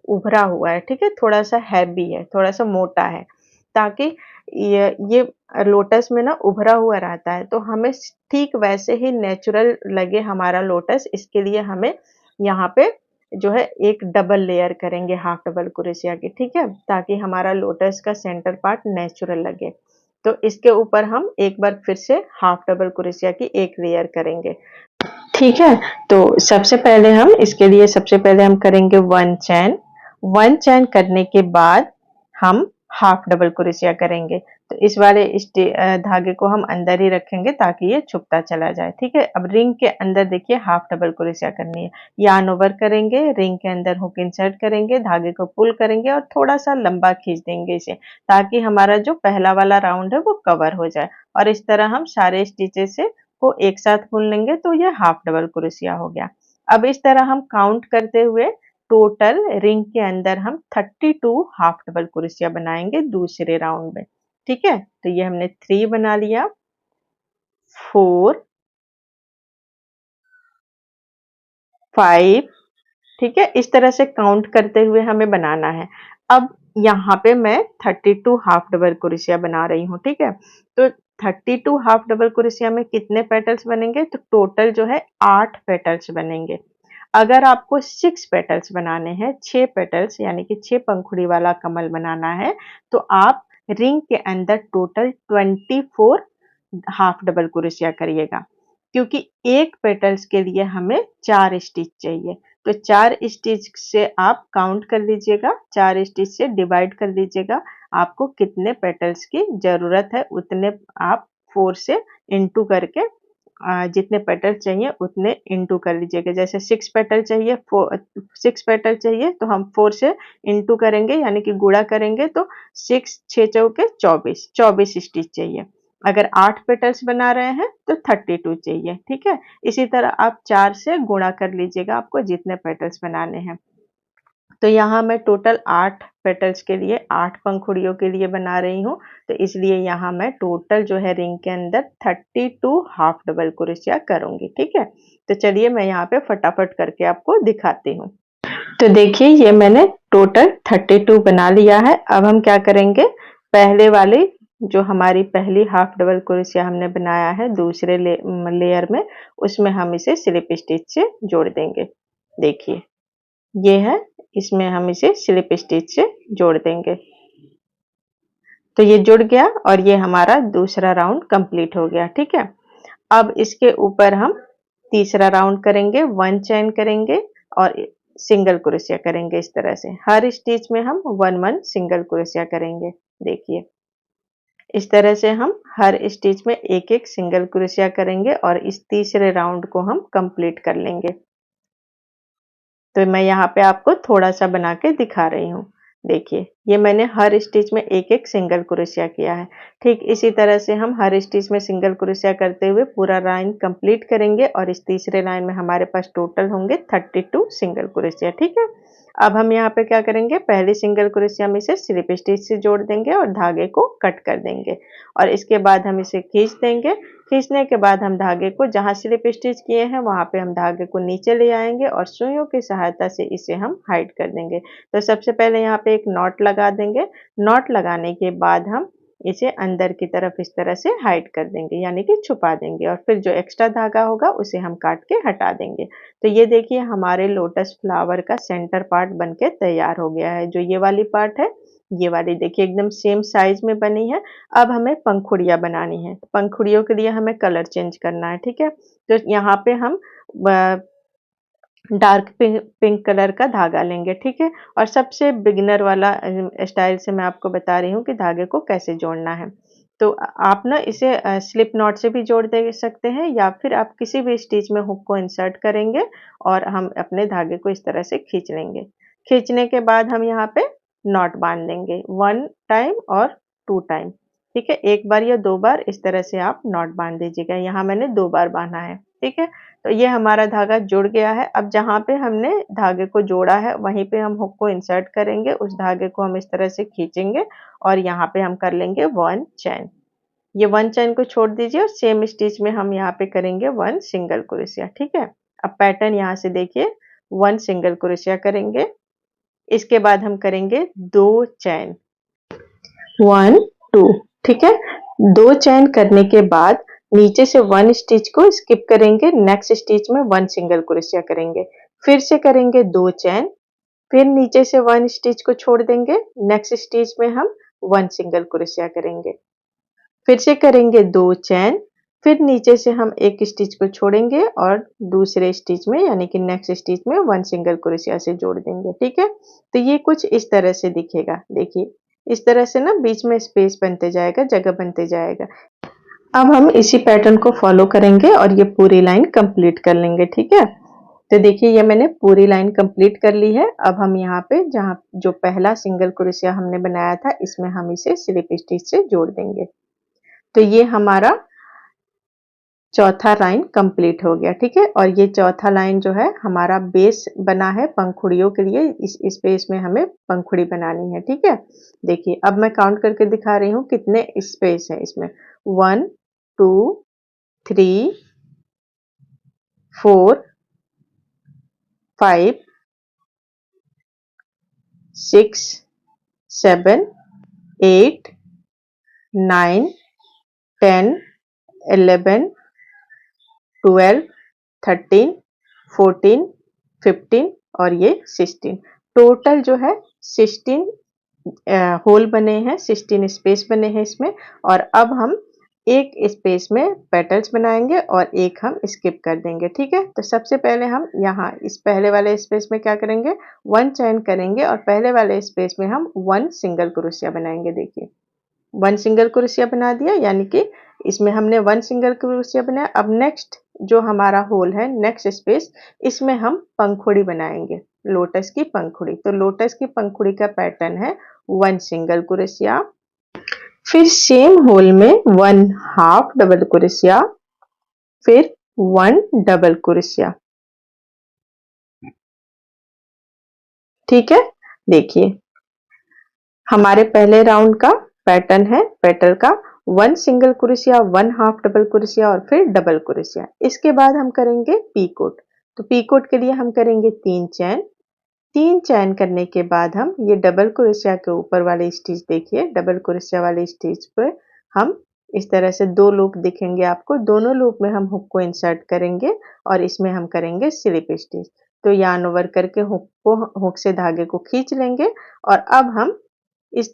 उभरा हुआ है, ठीक है? थोड़ा सा हैवी है, थोड़ा सा मोटा है, ताकि ये लोटस में ना उभरा हुआ रहता है, तो हमें ठीक वैसे ही नेचुरल लगे हमारा लोटस, इसके लिए हमें यहाँ पे जो है एक डबल लेयर करेंगे हाफ डबल क्रोशिया की, ठीक है? ताकि हमारा लोटस का सेंटर पार्ट नेचुरल लगे। तो इसके ऊपर हम एक बार फिर से हाफ डबल क्रोशिया की एक लेयर करेंगे, ठीक है? तो सबसे पहले हम इसके लिए सबसे पहले हम करेंगे 1 चैन। 1 चैन करने के बाद हम हाफ डबल क्रोशिया करेंगे। तो इस वाले धागे को हम अंदर ही रखेंगे ताकि ये छुपता चला जाए। ठीक है, अब रिंग के अंदर देखिए हाफ डबल क्रोशिया करनी है। यार्न ओवर करेंगे, रिंग के अंदर हुक इंसर्ट करेंगे, धागे को पुल करेंगे और थोड़ा सा लंबा खींच देंगे इसे, ताकि हमारा जो पहला वाला राउंड है वो कवर हो जाए। और इस तरह हम सारे स्टिचेस से को एक साथ बुन लेंगे तो ये हाफ डबल क्रोशिया हो गया। अब इस तरह हम काउंट करते हुए टोटल रिंग के अंदर हम 32 हाफ डबल क्रोशिया बनाएंगे दूसरे राउंड में। ठीक है, तो ये हमने 3 बना लिया, 4, 5। ठीक है, इस तरह से काउंट करते हुए हमें बनाना है। अब यहाँ पे मैं 32 हाफ डबल क्रोशिया बना रही हूँ। ठीक है, तो 32 हाफ डबल क्रोशिया में कितने पेटल्स बनेंगे? तो टोटल जो है 8 पेटल्स बनेंगे। अगर आपको 6 पेटल्स बनाने हैं, 6 पेटल्स यानी कि 6 पंखुड़ी वाला कमल बनाना है, तो आप रिंग के अंदर टोटल 24 हाफ डबल क्रोशिया करिएगा, क्योंकि एक पेटल्स के लिए हमें 4 स्टिच चाहिए। तो 4 स्टिच से आप काउंट कर लीजिएगा, 4 स्टिच से डिवाइड कर लीजिएगा, आपको कितने पेटल्स की जरूरत है उतने आप 4 से इंटू करके जितने पेटल चाहिए उतने इंटू कर लीजिएगा। जैसे 6 पेटल चाहिए, 6 पेटल चाहिए तो हम 4 से इंटू करेंगे यानी कि गुणा करेंगे, तो 6 6 चौके 24 24 स्टिच चाहिए। अगर 8 पेटल्स बना रहे हैं तो 32 चाहिए। ठीक है, इसी तरह आप 4 से गुणा कर लीजिएगा आपको जितने पेटल्स बनाने हैं। तो यहाँ मैं टोटल 8 पेटल्स के लिए 8 पंखुड़ियों के लिए बना रही हूँ, तो इसलिए यहाँ मैं टोटल जो है रिंग के अंदर 32 हाफ डबल क्रोशिया करूंगी। ठीक है, तो चलिए मैं यहाँ पे फटाफट करके आपको दिखाती हूँ। तो देखिए ये मैंने टोटल 32 बना लिया है। अब हम क्या करेंगे, पहले वाली जो हमारी पहली हाफ डबल क्रोशिया हमने बनाया है दूसरे लेयर में, उसमें हम इसे स्लिप स्टिच से जोड़ देंगे। देखिए ये है, इसमें हम इसे स्लिप स्टिच से जोड़ देंगे। तो ये जुड़ गया और ये हमारा दूसरा राउंड कंप्लीट हो गया। ठीक है, अब इसके ऊपर हम तीसरा राउंड करेंगे, 1 चेन करेंगे और सिंगल क्रोशिया करेंगे। इस तरह से हर स्टिच में हम 1 1 सिंगल क्रोशिया करेंगे। देखिए इस तरह से हम हर स्टिच में एक एक सिंगल क्रोशिया करेंगे और इस तीसरे राउंड को हम कंप्लीट कर लेंगे। तो मैं यहाँ पे आपको थोड़ा सा बना के दिखा रही हूँ। देखिए ये मैंने हर स्टिच में एक एक सिंगल क्रोशिया किया है। ठीक इसी तरह से हम हर स्टिच में सिंगल क्रोशिया करते हुए पूरा लाइन कंप्लीट करेंगे और इस तीसरे लाइन में हमारे पास टोटल होंगे 32 सिंगल क्रोशिया। ठीक है, अब हम यहाँ पे क्या करेंगे, पहली सिंगल क्रोशिया में से स्लिप स्टिच से जोड़ देंगे और धागे को कट कर देंगे और इसके बाद हम इसे खींच देंगे। खींचने के बाद हम धागे को जहाँ स्लिप स्टिच किए हैं वहां पे हम धागे को नीचे ले आएंगे और सुइयों की सहायता से इसे हम हाइड कर देंगे। तो सबसे पहले यहाँ पे एक नॉट लगा देंगे। नॉट लगाने के बाद हम इसे अंदर की तरफ इस तरह से हाइड कर देंगे यानी कि छुपा देंगे और फिर जो एक्स्ट्रा धागा होगा उसे हम काट के हटा देंगे। तो ये देखिए हमारे लोटस फ्लावर का सेंटर पार्ट बनके तैयार हो गया है। जो ये वाली पार्ट है, ये वाली देखिए एकदम सेम साइज में बनी है। अब हमें पंखुड़ियाँ बनानी है। पंखुड़ियों के लिए हमें कलर चेंज करना है। ठीक है, तो यहाँ पे हम डार्क पिंक कलर का धागा लेंगे। ठीक है, और सबसे बिगिनर वाला स्टाइल से मैं आपको बता रही हूँ कि धागे को कैसे जोड़ना है। तो आप ना इसे स्लिप नॉट से भी जोड़ दे सकते हैं या फिर आप किसी भी स्टिच में हुक को इंसर्ट करेंगे और हम अपने धागे को इस तरह से खींच लेंगे। खींचने के बाद हम यहाँ पे नॉट बांध देंगे 1 टाइम और 2 टाइम। ठीक है, एक बार या 2 बार इस तरह से आप नॉट बांध दीजिएगा। यहाँ मैंने 2 बार बांधा है। ठीक है, तो ये हमारा धागा जुड़ गया है। अब जहाँ पे हमने धागे को जोड़ा है वहीं पे हम हुक को इंसर्ट करेंगे, उस धागे को हम इस तरह से खींचेंगे और यहाँ पे हम कर लेंगे 1 चेन। ये 1 चेन को छोड़ दीजिए और सेम स्टिच में हम यहाँ पे करेंगे 1 सिंगल क्रोशिया। ठीक है, अब पैटर्न यहाँ से देखिए, 1 सिंगल क्रोशिया करेंगे, इसके बाद हम करेंगे 2 चेन, 1 2। ठीक है, 2 चेन करने के बाद नीचे से 1 स्टिच को स्किप करेंगे, नेक्स्ट स्टिच में 1 सिंगल क्रोशिया करेंगे, फिर से करेंगे 2 चेन, फिर नीचे से 1 स्टिच को छोड़ देंगे, नेक्स्ट स्टिच में हम 1 सिंगल क्रोशिया करेंगे, फिर से करेंगे 2 चेन, फिर नीचे से हम एक स्टिच को छोड़ेंगे और दूसरे स्टिच में यानी कि नेक्स्ट स्टिच में 1 सिंगल क्रोशिया से जोड़ देंगे। ठीक है, तो ये कुछ इस तरह से दिखेगा। देखिए इस तरह से ना बीच में स्पेस बनते जाएगा, जगह बनते जाएगा। अब हम इसी पैटर्न को फॉलो करेंगे और ये पूरी लाइन कंप्लीट कर लेंगे, ठीक है। तो देखिए ये मैंने पूरी लाइन कंप्लीट कर ली है। अब हम यहाँ पे जहाँ जो पहला सिंगल क्रोशिया हमने बनाया था इसमें हम इसे स्लिप स्टिच से जोड़ देंगे। तो ये हमारा चौथा लाइन कंप्लीट हो गया, ठीक है। और ये चौथा लाइन जो है हमारा बेस बना है पंखुड़ियों के लिए। इस स्पेस में हमें पंखुड़ी बनानी है, ठीक है। देखिए अब मैं काउंट करके दिखा रही हूँ कितने स्पेस है इसमें। 1 2 3 4 5 6 7 8 9 10 11 12 13 14 15 और ये 16। टोटल जो है 16 होल बने हैं, 16 स्पेस बने हैं इसमें। और अब हम एक स्पेस में पेटल्स बनाएंगे और एक हम स्किप कर देंगे, ठीक है। तो सबसे पहले हम यहाँ इस पहले वाले स्पेस में क्या करेंगे, 1 चयन करेंगे और पहले वाले स्पेस में हम 1 सिंगल क्रोशिया बनाएंगे। देखिए 1 सिंगल क्रोशिया बना दिया, यानी कि इसमें हमने 1 सिंगल क्रोशिया बनाया। अब नेक्स्ट जो हमारा होल है, नेक्स्ट स्पेस, इसमें हम पंखुड़ी बनाएंगे, लोटस की पंखुड़ी। तो लोटस की पंखुड़ी का पैटर्न है 1 सिंगल क्रोशिया, फिर सेम होल में 1 हाफ डबल क्रोशिया, फिर 1 डबल क्रोशिया, ठीक है। देखिए हमारे पहले राउंड का पैटर्न है, पैटर्न का 1 single crochet, 1 half double crochet और फिर डबल क्रोशिया। इसके बाद हम करेंगे पीकोट। तो पीकोट के लिए हम करेंगे 3 चैन। 3 चैन करने के बाद हम ये डबल क्रोशिया के ऊपर वाली स्टिच, देखिए डबल क्रोशिया वाली स्टिच पे हम इस तरह से 2 लूप दिखेंगे आपको। दोनों लूप में हम हुक को इंसर्ट करेंगे और इसमें हम करेंगे स्लिप स्टिच। तो yarn ओवर करके हुक से धागे को खींच लेंगे और अब हम इस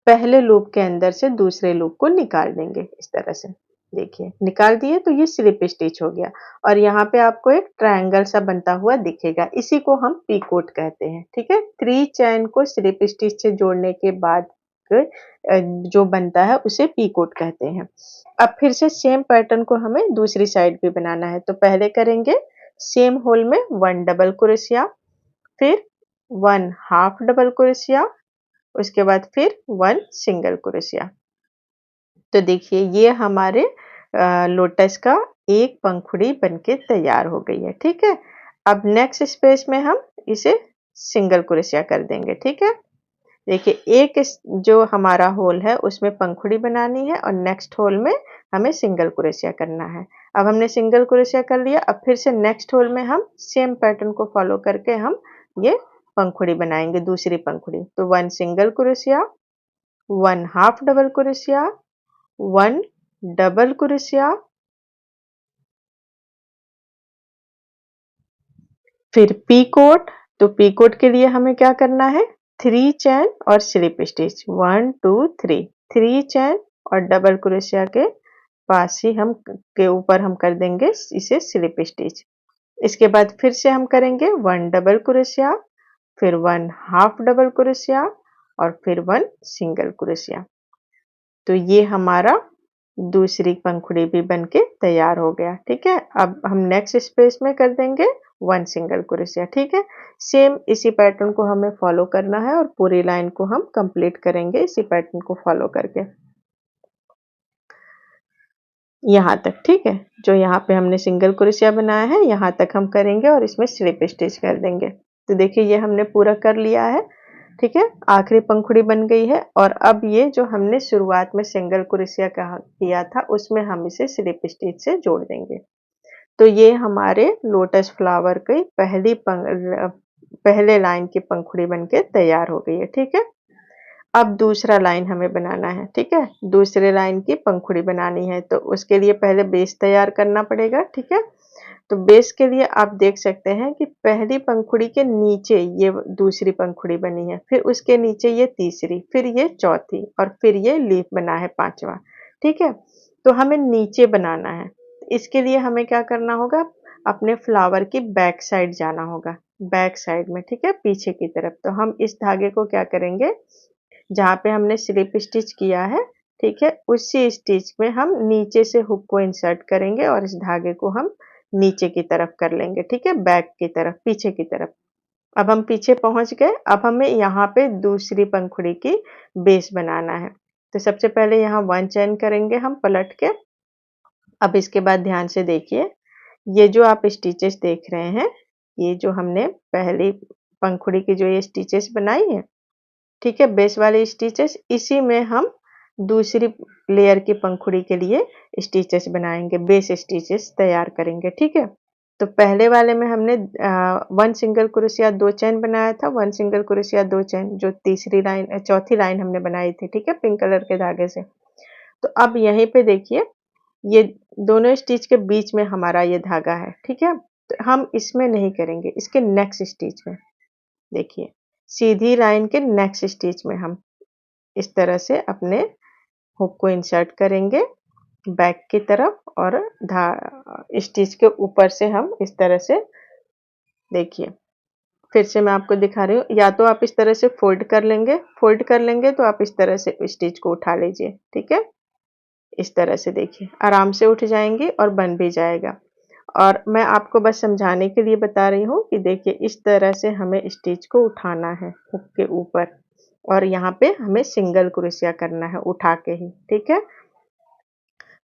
पहले लूप के अंदर से दूसरे लूप को निकाल देंगे इस तरह से। देखिए निकाल दिए तो ये स्लिप स्टिच हो गया और यहाँ पे आपको एक ट्रायंगल सा बनता हुआ दिखेगा, इसी को हम पीकोट कहते हैं, ठीक है। 3 चैन को स्लिप स्टिच से जोड़ने के बाद जो बनता है उसे पीकोट कहते हैं। अब फिर से सेम पैटर्न को हमें दूसरी साइड भी बनाना है। तो पहले करेंगे सेम होल में 1 डबल क्रोशिया, फिर 1 हाफ डबल क्रोशिया, उसके बाद फिर 1 सिंगल क्रोशिया। तो देखिए ये हमारे लोटस का एक पंखुड़ी बनके तैयार हो गई है, ठीक है। अब नेक्स्ट स्पेस में हम इसे सिंगल क्रोशिया कर देंगे, ठीक है। देखिए एक जो हमारा होल है उसमें पंखुड़ी बनानी है और नेक्स्ट होल में हमें सिंगल क्रोशिया करना है। अब हमने सिंगल क्रोशिया कर लिया। अब फिर से नेक्स्ट होल में हम सेम पैटर्न को फॉलो करके हम ये पंखुड़ी बनाएंगे, दूसरी पंखुड़ी। तो 1 single crochet, 1 half double crochet, 1 double crochet, फिर पीकोट। तो पीकोट के लिए हमें क्या करना है, 3 चैन और स्लिप स्टिच, 1 2 3, 3 चैन और डबल क्रोशिया के पास ही हम के ऊपर हम कर देंगे इसे स्लिप स्टिच। इसके बाद फिर से हम करेंगे 1 डबल क्रोशिया, फिर 1 हाफ डबल क्रोशिया और फिर 1 सिंगल क्रोशिया। तो ये हमारा दूसरी पंखुड़ी भी बनके तैयार हो गया, ठीक है। अब हम नेक्स्ट स्पेस में कर देंगे 1 सिंगल क्रोशिया, ठीक है। सेम इसी पैटर्न को हमें फॉलो करना है और पूरी लाइन को हम कंप्लीट करेंगे इसी पैटर्न को फॉलो करके यहाँ तक, ठीक है। जो यहाँ पे हमने सिंगल क्रोशिया बनाया है यहाँ तक हम करेंगे और इसमें स्लिप स्टिच कर देंगे। तो देखिए ये हमने पूरा कर लिया है, ठीक है। आखिरी पंखुड़ी बन गई है और अब ये जो हमने शुरुआत में सिंगल क्रोशिया किया था उसमें हम इसे स्लिप स्टिच से जोड़ देंगे। तो ये हमारे लोटस फ्लावर की पहले लाइन की पंखुड़ी बनके तैयार हो गई है, ठीक है। अब दूसरा लाइन हमें बनाना है, ठीक है। दूसरे लाइन की पंखुड़ी बनानी है तो उसके लिए पहले बेस तैयार करना पड़ेगा, ठीक है। तो बेस के लिए आप देख सकते हैं कि पहली पंखुड़ी के नीचे ये दूसरी पंखुड़ी बनी है, फिर उसके नीचे ये तीसरी, फिर ये चौथी और फिर ये लीफ बना है 5वां, ठीक है। तो हमें नीचे बनाना है। इसके लिए हमें क्या करना होगा, अपने फ्लावर की बैक साइड जाना होगा, बैक साइड में, ठीक है, पीछे की तरफ। तो हम इस धागे को क्या करेंगे, जहाँ पे हमने स्लिप स्टिच किया है, ठीक है, उसी स्टिच में हम नीचे से हुक को इंसर्ट करेंगे और इस धागे को हम नीचे की तरफ कर लेंगे, ठीक है, बैक की तरफ, पीछे की तरफ। अब हम पीछे पहुँच गए, अब हमें यहाँ पे दूसरी पंखुड़ी की बेस बनाना है। तो सबसे पहले यहाँ 1 चेन करेंगे हम पलट के। अब इसके बाद ध्यान से देखिए, ये जो आप स्टिचेस देख रहे हैं, ये जो हमने पहली पंखुड़ी की जो ये स्टिचेस बनाई है, ठीक है, बेस वाली स्टिचेस, इसी में हम दूसरी लेयर की पंखुड़ी के लिए स्टिचेस बनाएंगे, बेस स्टिचेस तैयार करेंगे, ठीक है। तो पहले वाले में हमने 1 सिंगल क्रोशिया 2 चेन बनाया था, 1 सिंगल क्रोशिया 2 चेन, जो तीसरी लाइन चौथी लाइन हमने बनाई थी, ठीक है, पिंक कलर के धागे से। तो अब यहीं पे देखिए, ये दोनों स्टिच के बीच में हमारा ये धागा है, ठीक है। तो हम इसमें नहीं करेंगे, इसके नेक्स्ट स्टिच में देखिए, सीधी लाइन के नेक्स्ट स्टिच में हम इस तरह से अपने हुक को इंसर्ट करेंगे बैक की तरफ, और स्टिच के ऊपर से हम इस तरह से देखिए, फिर से मैं आपको दिखा रही हूँ, या तो आप इस तरह से फोल्ड कर लेंगे तो आप इस तरह से स्टिच को उठा लीजिए, ठीक है। इस तरह से देखिए, आराम से उठ जाएंगी और बन भी जाएगा। और मैं आपको बस समझाने के लिए बता रही हूँ कि देखिए, इस तरह से हमें स्टिच को उठाना है हुक के ऊपर, और यहाँ पे हमें सिंगल क्रोशिया करना है उठा के ही, ठीक है।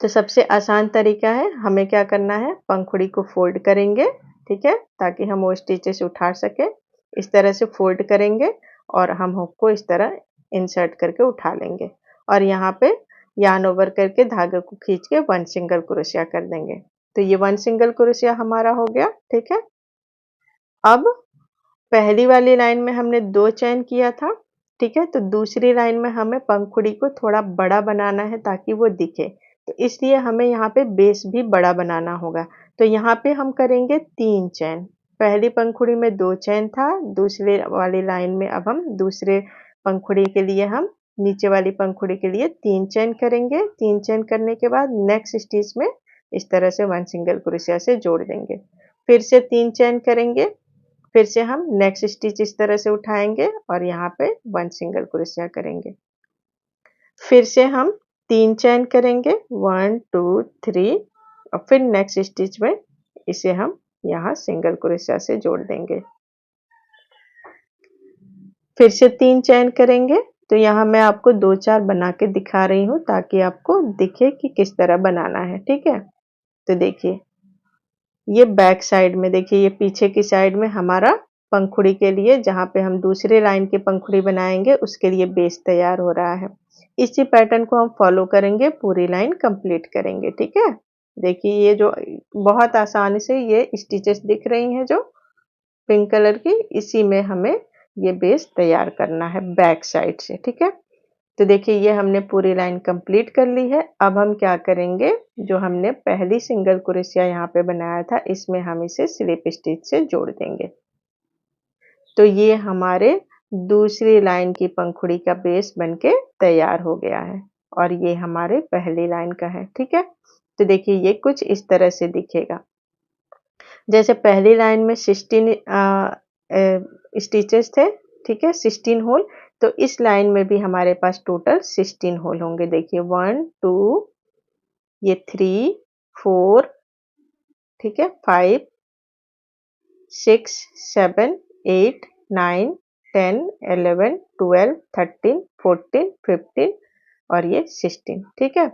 तो सबसे आसान तरीका है, हमें क्या करना है, पंखुड़ी को फोल्ड करेंगे, ठीक है, ताकि हम वो स्टिचेस उठा सके। इस तरह से फोल्ड करेंगे और हम हुक को इस तरह इंसर्ट करके उठा लेंगे, और यहाँ पे यार्न ओवर करके धागे को खींच के 1 सिंगल क्रोशिया कर देंगे। तो ये 1 सिंगल क्रोशिया हमारा हो गया, ठीक है। अब पहली वाली लाइन में हमने 2 चेन किया था, ठीक है, तो दूसरी लाइन में हमें पंखुड़ी को थोड़ा बड़ा बनाना है ताकि वो दिखे, तो इसलिए हमें यहाँ पे बेस भी बड़ा बनाना होगा। तो यहाँ पे हम करेंगे 3 चेन, पहली पंखुड़ी में 2 चेन था, दूसरे वाली लाइन में अब हम दूसरे पंखुड़ी के लिए हम नीचे वाली पंखुड़ी के लिए 3 चेन करेंगे। 3 चेन करने के बाद नेक्स्ट स्टिच में इस तरह से 1 सिंगल क्रोशिया से जोड़ देंगे, फिर से 3 चेन करेंगे, फिर से हम नेक्स्ट स्टिच इस तरह से उठाएंगे और यहाँ पे 1 सिंगल क्रोशिया करेंगे, फिर से हम 3 चेन करेंगे, 1 2 3, और फिर नेक्स्ट स्टिच में इसे हम यहाँ सिंगल क्रोशिया से जोड़ देंगे, फिर से 3 चेन करेंगे। तो यहाँ मैं आपको 2-4 बना के दिखा रही हूँ ताकि आपको दिखे कि किस तरह बनाना है, ठीक है। तो देखिए, ये बैक साइड में देखिए, ये पीछे की साइड में हमारा पंखुड़ी के लिए, जहाँ पे हम दूसरे लाइन की पंखुड़ी बनाएंगे, उसके लिए बेस तैयार हो रहा है। इसी पैटर्न को हम फॉलो करेंगे, पूरी लाइन कंप्लीट करेंगे, ठीक है। देखिए, ये जो बहुत आसानी से ये स्टिचेस दिख रही हैं जो पिंक कलर की, इसी में हमें ये बेस तैयार करना है बैक साइड से, ठीक है। तो देखिए, ये हमने पूरी लाइन कंप्लीट कर ली है। अब हम क्या करेंगे, जो हमने पहली सिंगल क्रोशिया यहाँ पे बनाया था, इसमें हम इसे स्लिप स्टिच से जोड़ देंगे। तो ये हमारे दूसरी लाइन की पंखुड़ी का बेस बनके तैयार हो गया है, और ये हमारे पहली लाइन का है, ठीक है। तो देखिए, ये कुछ इस तरह से दिखेगा। जैसे पहली लाइन में 16 स्टिचेस थे, ठीक है, 16 होल, तो इस लाइन में भी हमारे पास टोटल 16 होल होंगे। देखिए, 1 2, ये 3 4, ठीक है, 5 6 7 8 9 10 11 12 13 14 15 और ये 16, ठीक है।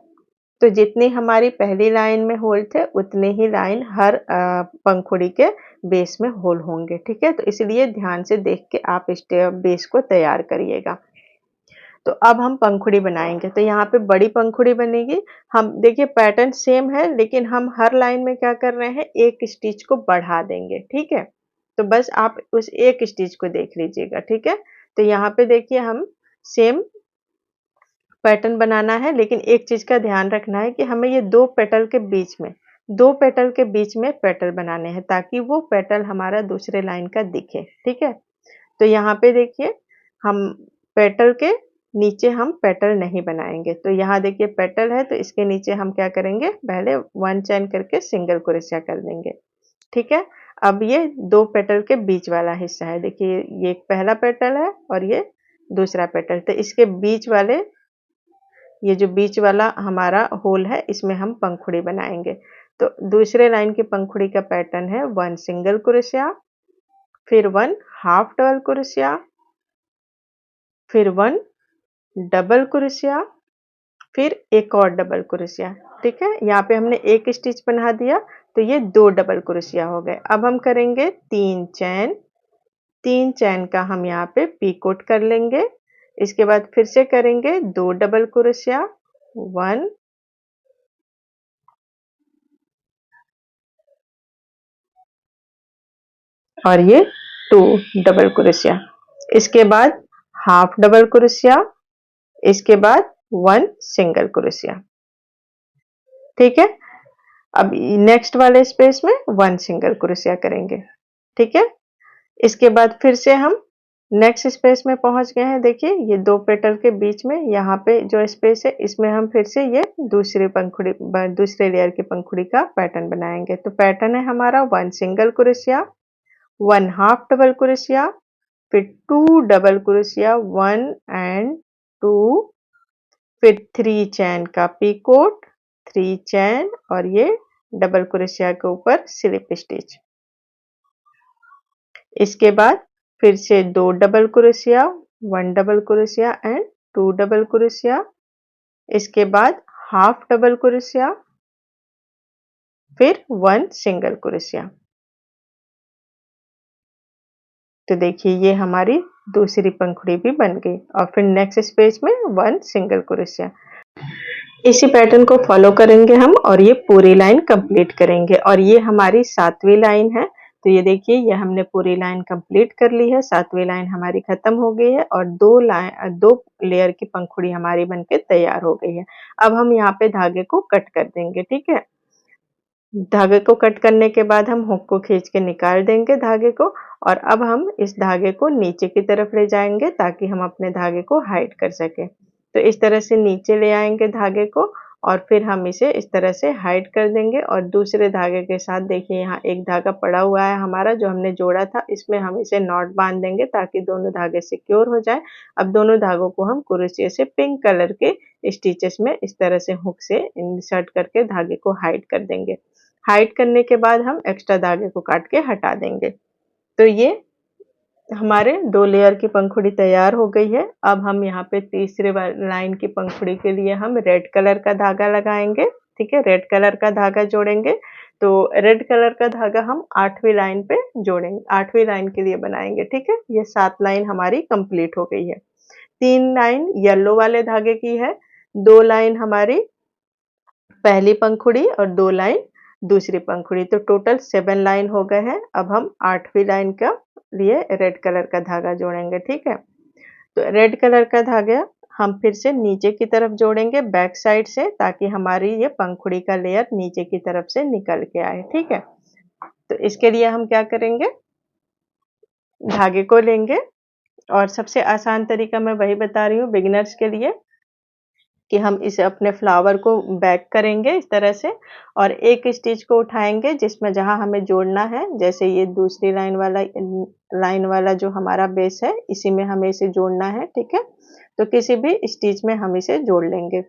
तो जितनी हमारी पहली लाइन में होल थे, उतने ही लाइन हर पंखुड़ी के बेस में होल होंगे, ठीक है। तो इसलिए ध्यान से देख के आप इस बेस को तैयार करिएगा। तो अब हम पंखुड़ी बनाएंगे, तो यहाँ पे बड़ी पंखुड़ी बनेगी। हम देखिए, पैटर्न सेम है, लेकिन हम हर लाइन में क्या कर रहे हैं, एक स्टिच को बढ़ा देंगे, ठीक है। तो बस आप उस एक स्टिच को देख लीजिएगा, ठीक है। तो यहाँ पे देखिए, हम सेम पैटर्न बनाना है, लेकिन एक चीज का ध्यान रखना है कि हमें ये दो पेटल के बीच में पेटल बनाने हैं, ताकि वो पेटल हमारा दूसरे लाइन का दिखे, ठीक है। तो यहाँ पे देखिए, हम पेटल के नीचे हम पेटल नहीं बनाएंगे। तो यहाँ देखिए, पेटल है, तो इसके नीचे हम क्या करेंगे, पहले 1 चेन करके सिंगल क्रोशिया कर देंगे, ठीक है। अब ये 2 पेटल के बीच वाला हिस्सा है, देखिए, ये एक पहला पेटल है और ये दूसरा पेटल। तो इसके बीच वाले, ये जो बीच वाला हमारा होल है, इसमें हम पंखुड़ी बनाएंगे। तो दूसरे लाइन की पंखुड़ी का पैटर्न है 1 सिंगल क्रोशिया, फिर 1 हाफ डबल क्रोशिया, फिर 1 डबल क्रोशिया, फिर एक और डबल क्रोशिया। ठीक है, यहाँ पे हमने एक स्टिच बना दिया, तो ये 2 डबल क्रोशिया हो गए। अब हम करेंगे 3 चैन, 3 चैन का हम यहाँ पे पीकोट कर लेंगे। इसके बाद फिर से करेंगे 2 डबल क्रोशिया, 1 और ये 2 डबल क्रोशिया। इसके बाद हाफ डबल क्रोशिया, इसके बाद 1 सिंगल क्रोशिया। ठीक है, अब नेक्स्ट वाले स्पेस में 1 सिंगल क्रोशिया करेंगे। ठीक है, इसके बाद फिर से हम नेक्स्ट स्पेस में पहुंच गए हैं। देखिए ये 2 पेटल के बीच में यहाँ पे जो स्पेस है, इसमें हम फिर से ये दूसरे लेयर की पंखुड़ी का पैटर्न बनाएंगे। तो पैटर्न है हमारा 1 single crochet, 1 half double crochet, फिर 2 डबल क्रोशिया, 1 एंड 2, फिर 3 चैन का पीकोट, 3 चैन और ये डबल क्रोशिया के ऊपर स्लिप स्टिच। इसके बाद फिर से 2 double crochet, 1 double crochet and 2 double crochet. इसके बाद हाफ डबल क्रोशिया, फिर 1 सिंगल क्रोशिया। तो देखिए ये हमारी दूसरी पंखुड़ी भी बन गई और फिर नेक्स्ट स्पेस में 1 सिंगल क्रोशिया। इसी पैटर्न को फॉलो करेंगे हम और ये पूरी लाइन कंप्लीट करेंगे और ये हमारी 7वीं लाइन है। तो ये देखिए ये हमने पूरी लाइन कंप्लीट कर ली है, 7वीं लाइन हमारी खत्म हो गई है और 2 लेयर की पंखुड़ी हमारी बनके तैयार हो गई है। अब हम यहाँ पे धागे को कट कर देंगे। ठीक है, धागे को कट करने के बाद हम हुक को खींच के निकाल देंगे धागे को और अब हम इस धागे को नीचे की तरफ ले जाएंगे ताकि हम अपने धागे को हाइड कर सकें। तो इस तरह से नीचे ले आएंगे धागे को और फिर हम इसे इस तरह से हाइड कर देंगे और दूसरे धागे के साथ देखिए यहाँ एक धागा पड़ा हुआ है हमारा जो हमने जोड़ा था, इसमें हम इसे नॉट बांध देंगे ताकि दोनों धागे सिक्योर हो जाए। अब दोनों धागों को हम क्रोशिया से पिंक कलर के स्टिचेस में इस तरह से हुक से इंसर्ट करके धागे को हाइड कर देंगे। हाइड करने के बाद हम एक्स्ट्रा धागे को काट के हटा देंगे। तो ये हमारे 2 लेयर की पंखुड़ी तैयार हो गई है। अब हम यहाँ पे तीसरे लाइन की पंखुड़ी के लिए हम रेड कलर का धागा लगाएंगे। ठीक है, रेड कलर का धागा जोड़ेंगे। तो रेड कलर का धागा हम 8वीं लाइन पे जोड़ेंगे, 8वीं लाइन के लिए बनाएंगे। ठीक है, ये 7 लाइन हमारी कंप्लीट हो गई है। 3 लाइन येलो वाले धागे की है, 2 लाइन हमारी पहली पंखुड़ी और 2 लाइन दूसरी पंखुड़ी, तो टोटल 7 लाइन हो गए हैं। अब हम 8वीं लाइन का लिए रेड कलर का धागा जोड़ेंगे। ठीक है, तो रेड कलर का धागा हम फिर से नीचे की तरफ जोड़ेंगे बैक साइड से ताकि हमारी ये पंखुड़ी का लेयर नीचे की तरफ से निकल के आए। ठीक है, तो इसके लिए हम क्या करेंगे, धागे को लेंगे और सबसे आसान तरीका मैं वही बता रही हूँ बिगिनर्स के लिए कि हम इसे अपने फ्लावर को बैक करेंगे इस तरह से और एक स्टिच को उठाएंगे जिसमें जहां हमें जोड़ना है, जैसे ये दूसरी लाइन वाला जो हमारा बेस है इसी में हमें इसे जोड़ना है। ठीक है, तो किसी भी स्टिच में हम इसे जोड़ लेंगे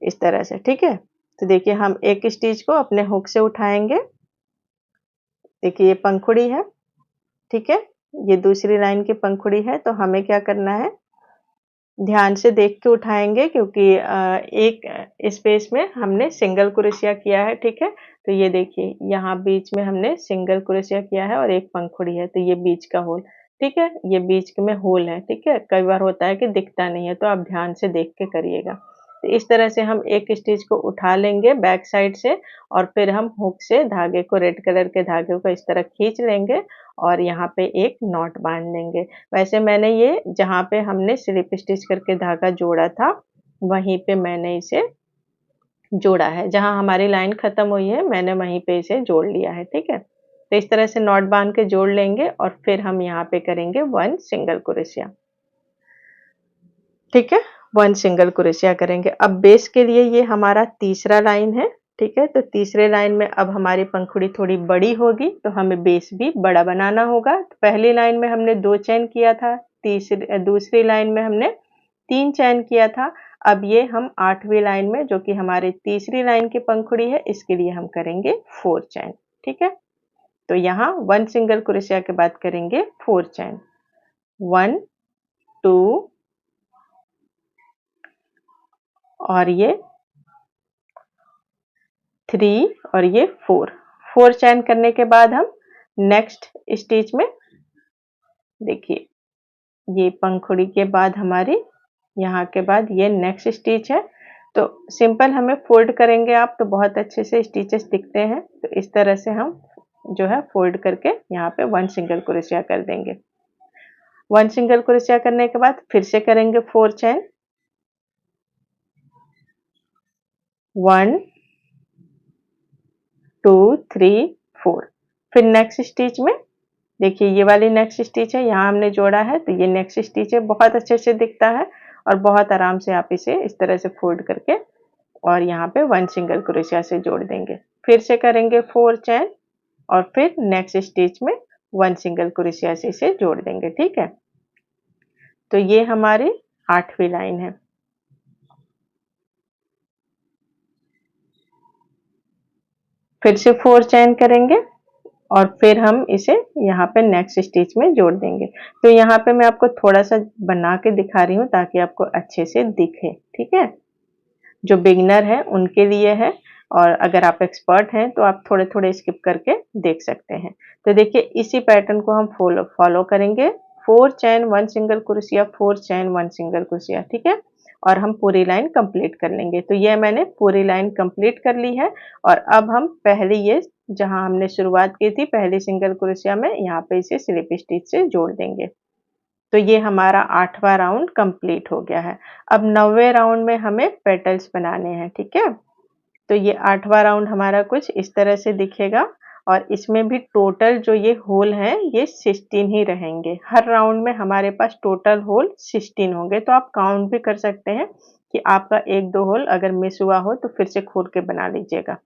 इस तरह से। ठीक है, तो देखिए हम एक स्टिच को अपने हुक से उठाएंगे। देखिए ये पंखुड़ी है। ठीक है, ये दूसरी लाइन की पंखुड़ी है। तो हमें क्या करना है, ध्यान से देख के उठाएंगे क्योंकि एक स्पेस में हमने सिंगल क्रोशिया किया है। ठीक है, तो ये देखिए यहाँ बीच में हमने सिंगल क्रोशिया किया है और एक पंखुड़ी है, तो ये बीच का होल। ठीक है, ये बीच में होल है। ठीक है, कई बार होता है कि दिखता नहीं है, तो आप ध्यान से देख के करिएगा। तो इस तरह से हम एक स्टिच को उठा लेंगे बैक साइड से और फिर हम हुक से धागे को, रेड कलर के धागे को इस तरह खींच लेंगे और यहाँ पे एक नॉट बांध देंगे। वैसे मैंने ये जहाँ पे हमने स्लिप स्टिच करके धागा जोड़ा था वहीं पे मैंने इसे जोड़ा है, जहाँ हमारी लाइन खत्म हुई है मैंने वहीं पे इसे जोड़ लिया है। ठीक है, तो इस तरह से नॉट बांध के जोड़ लेंगे और फिर हम यहाँ पे करेंगे 1 सिंगल क्रोशिया। ठीक है, 1 सिंगल क्रोशिया करेंगे। अब बेस के लिए ये हमारा तीसरा लाइन है। ठीक है, तो तीसरे लाइन में अब हमारी पंखुड़ी थोड़ी बड़ी होगी तो हमें बेस भी बड़ा बनाना होगा। तो पहली लाइन में हमने 2 चेन किया था, दूसरी लाइन में हमने 3 चैन किया था। अब ये हम 8वीं लाइन में, जो कि हमारी तीसरी लाइन की पंखुड़ी है, इसके लिए हम करेंगे 4 चैन। ठीक है, तो यहाँ 1 सिंगल क्रोशिया के बाद करेंगे 4 चैन। 1 2 और ये 3 और ये 4 चैन करने के बाद हम नेक्स्ट स्टिच में, देखिए ये पंखुड़ी के बाद हमारी यहाँ के बाद ये नेक्स्ट स्टिच है। तो सिंपल हमें फोल्ड करेंगे आप तो बहुत अच्छे से स्टिचेस दिखते हैं। तो इस तरह से हम जो है फोल्ड करके यहाँ पे 1 सिंगल क्रोशिया कर देंगे। 1 सिंगल क्रोशिया करने के बाद फिर से करेंगे 4 चैन। 1 2 3 4। फिर नेक्स्ट स्टिच में देखिए ये वाली नेक्स्ट स्टिच है, यहाँ हमने जोड़ा है तो ये नेक्स्ट स्टिच है, बहुत अच्छे से दिखता है और बहुत आराम से आप इसे इस तरह से फोल्ड करके और यहाँ पे 1 सिंगल क्रोशिया से जोड़ देंगे। फिर से करेंगे 4 चैन और फिर नेक्स्ट स्टिच में 1 सिंगल क्रोशिया से इसे जोड़ देंगे। ठीक है, तो ये हमारी 8वीं लाइन है। फिर से 4 चैन करेंगे और फिर हम इसे यहाँ पे नेक्स्ट स्टिच में जोड़ देंगे। तो यहाँ पे मैं आपको थोड़ा सा बना के दिखा रही हूँ ताकि आपको अच्छे से दिखे। ठीक है, जो बिगिनर है उनके लिए है और अगर आप एक्सपर्ट हैं तो आप थोड़े थोड़े स्किप करके देख सकते हैं। तो देखिए इसी पैटर्न को हम फॉलो करेंगे। 4 चैन 1 सिंगल क्रोशिया, 4 चैन 1 सिंगल क्रोशिया। ठीक है, और हम पूरी लाइन कंप्लीट कर लेंगे। तो ये मैंने पूरी लाइन कंप्लीट कर ली है और अब हम पहले ये जहां हमने शुरुआत की थी पहली सिंगल क्रोशिया में, यहाँ पे इसे स्लिप स्टिच से जोड़ देंगे। तो ये हमारा 8वां राउंड कंप्लीट हो गया है। अब 9वें राउंड में हमें पेटल्स बनाने हैं। ठीक है, तो ये 8वां राउंड हमारा कुछ इस तरह से दिखेगा और इसमें भी टोटल जो ये होल हैं ये 16 ही रहेंगे। हर राउंड में हमारे पास टोटल होल 16 होंगे। तो आप काउंट भी कर सकते हैं कि आपका 1-2 होल अगर मिस हुआ हो तो फिर से खोल के बना लीजिएगा।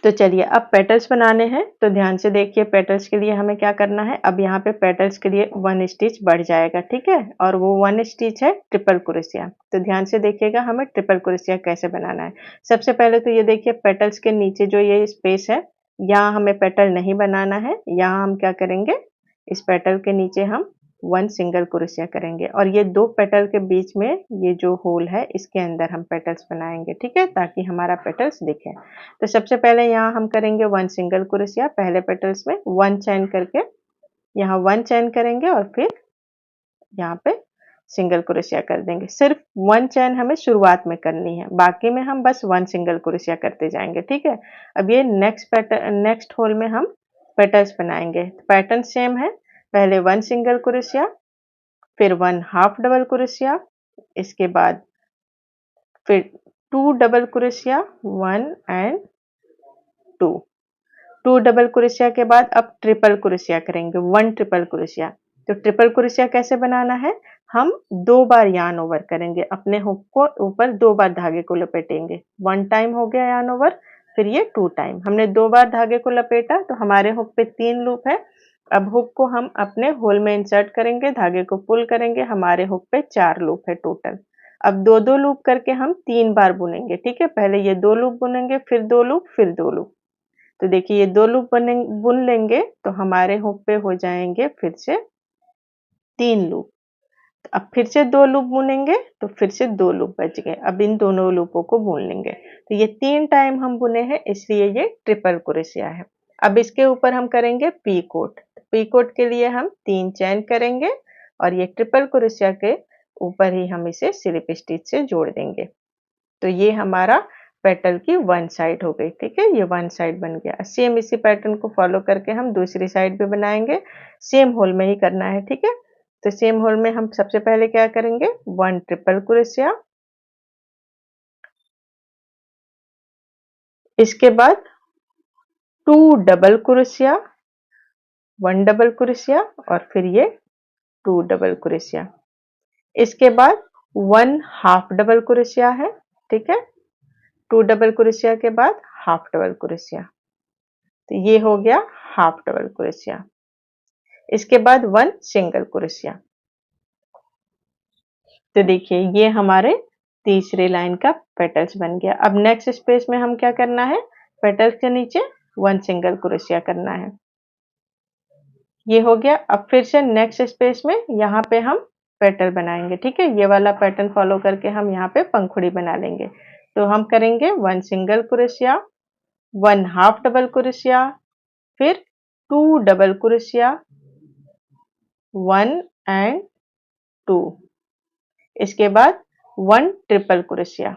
तो चलिए अब पेटल्स बनाने हैं। तो ध्यान से देखिए पेटल्स के लिए हमें क्या करना है। अब यहाँ पे पेटल्स के लिए 1 स्टिच बढ़ जाएगा। ठीक है, और वो 1 स्टिच है ट्रिपल क्रोशिया। तो ध्यान से देखिएगा हमें ट्रिपल क्रोशिया कैसे बनाना है। सबसे पहले तो ये देखिए पेटल्स के नीचे जो ये स्पेस है, यहाँ हमें पेटल नहीं बनाना है। यहाँ हम क्या करेंगे, इस पेटल के नीचे हम 1 सिंगल क्रोशिया करेंगे और ये 2 पेटल के बीच में ये जो होल है इसके अंदर हम पेटल्स बनाएंगे। ठीक है, ताकि हमारा पेटल्स दिखे। तो सबसे पहले यहाँ हम करेंगे 1 सिंगल क्रोशिया। पहले पेटल्स में 1 चैन करके यहाँ 1 चैन करेंगे और फिर यहाँ पे सिंगल क्रोशिया कर देंगे। सिर्फ 1 चैन हमें शुरुआत में करनी है, बाकी में हम बस 1 सिंगल क्रोशिया करते जाएंगे। ठीक है, अब ये नेक्स्ट होल में हम पेटल्स बनाएंगे। पैटर्न सेम है, पहले 1 सिंगल क्रोशिया, फिर 1 हाफ डबल क्रोशिया, इसके बाद फिर 2 double crochet, 1 and 2 double crochet के बाद अब ट्रिपल क्रोशिया करेंगे, 1 ट्रिपल क्रोशिया। तो ट्रिपल क्रोशिया कैसे बनाना है, हम 2 बार यार्न ओवर करेंगे, अपने हुक को ऊपर 2 बार धागे को लपेटेंगे। 1 टाइम हो गया यार्न ओवर, फिर ये 2 टाइम। हमने 2 बार धागे को लपेटा तो हमारे हुक पे 3 लूप है। अब हुक को हम अपने होल में इंसर्ट करेंगे, धागे को पुल करेंगे, हमारे हुक पे 4 लूप है टोटल। अब 2-2 लूप करके हम 3 बार बुनेंगे। ठीक है, पहले ये 2 लूप बुनेंगे, फिर 2 लूप, फिर 2 लूप। तो देखिए ये 2 लूप बुन लेंगे तो हमारे हुक पे हो जाएंगे फिर से 3 लूप। अब फिर से 2 लूप बुनेंगे तो फिर से 2 लूप बच गए। अब इन दोनों लूपों को बुन लेंगे। तो ये 3 टाइम हम बुने हैं, इसलिए ये ट्रिपल क्रोशिया है। अब इसके ऊपर हम करेंगे पी कोट। पी कोट के लिए हम 3 चैन करेंगे और ये ट्रिपल क्रोशिया के ऊपर ही हम इसे स्लिप स्टिच से जोड़ देंगे। तो ये हमारा पेटल की 1 साइड हो गई। ठीक है, ये 1 साइड बन गया। सेम इसी पैटर्न को फॉलो करके हम दूसरी साइड भी बनाएंगे, सेम होल में ही करना है। ठीक है, तो सेम होल में हम सबसे पहले क्या करेंगे, 1 ट्रिपल क्रोशिया, इसके बाद 2 डबल क्रोशिया, 1 डबल क्रोशिया और फिर ये 2 डबल क्रोशिया। इसके बाद 1 हाफ डबल क्रोशिया है। ठीक है, 2 डबल क्रोशिया के बाद हाफ डबल क्रोशिया। तो ये हो गया हाफ डबल क्रोशिया। इसके बाद 1 सिंगल क्रोशिया। तो देखिए ये हमारे तीसरी लाइन का पेटल्स बन गया। अब नेक्स्ट स्पेस में हम क्या करना है, पेटल्स के नीचे 1 सिंगल क्रोशिया करना है। ये हो गया। अब फिर से नेक्स्ट स्पेस में यहाँ पे हम पेटल बनाएंगे, ठीक है। ये वाला पैटर्न फॉलो करके हम यहाँ पे पंखुड़ी बना लेंगे। तो हम करेंगे 1 single crochet, 1 half double crochet, फिर 2 डबल क्रोशिया, 1 एंड 2, इसके बाद 1 ट्रिपल क्रोशिया,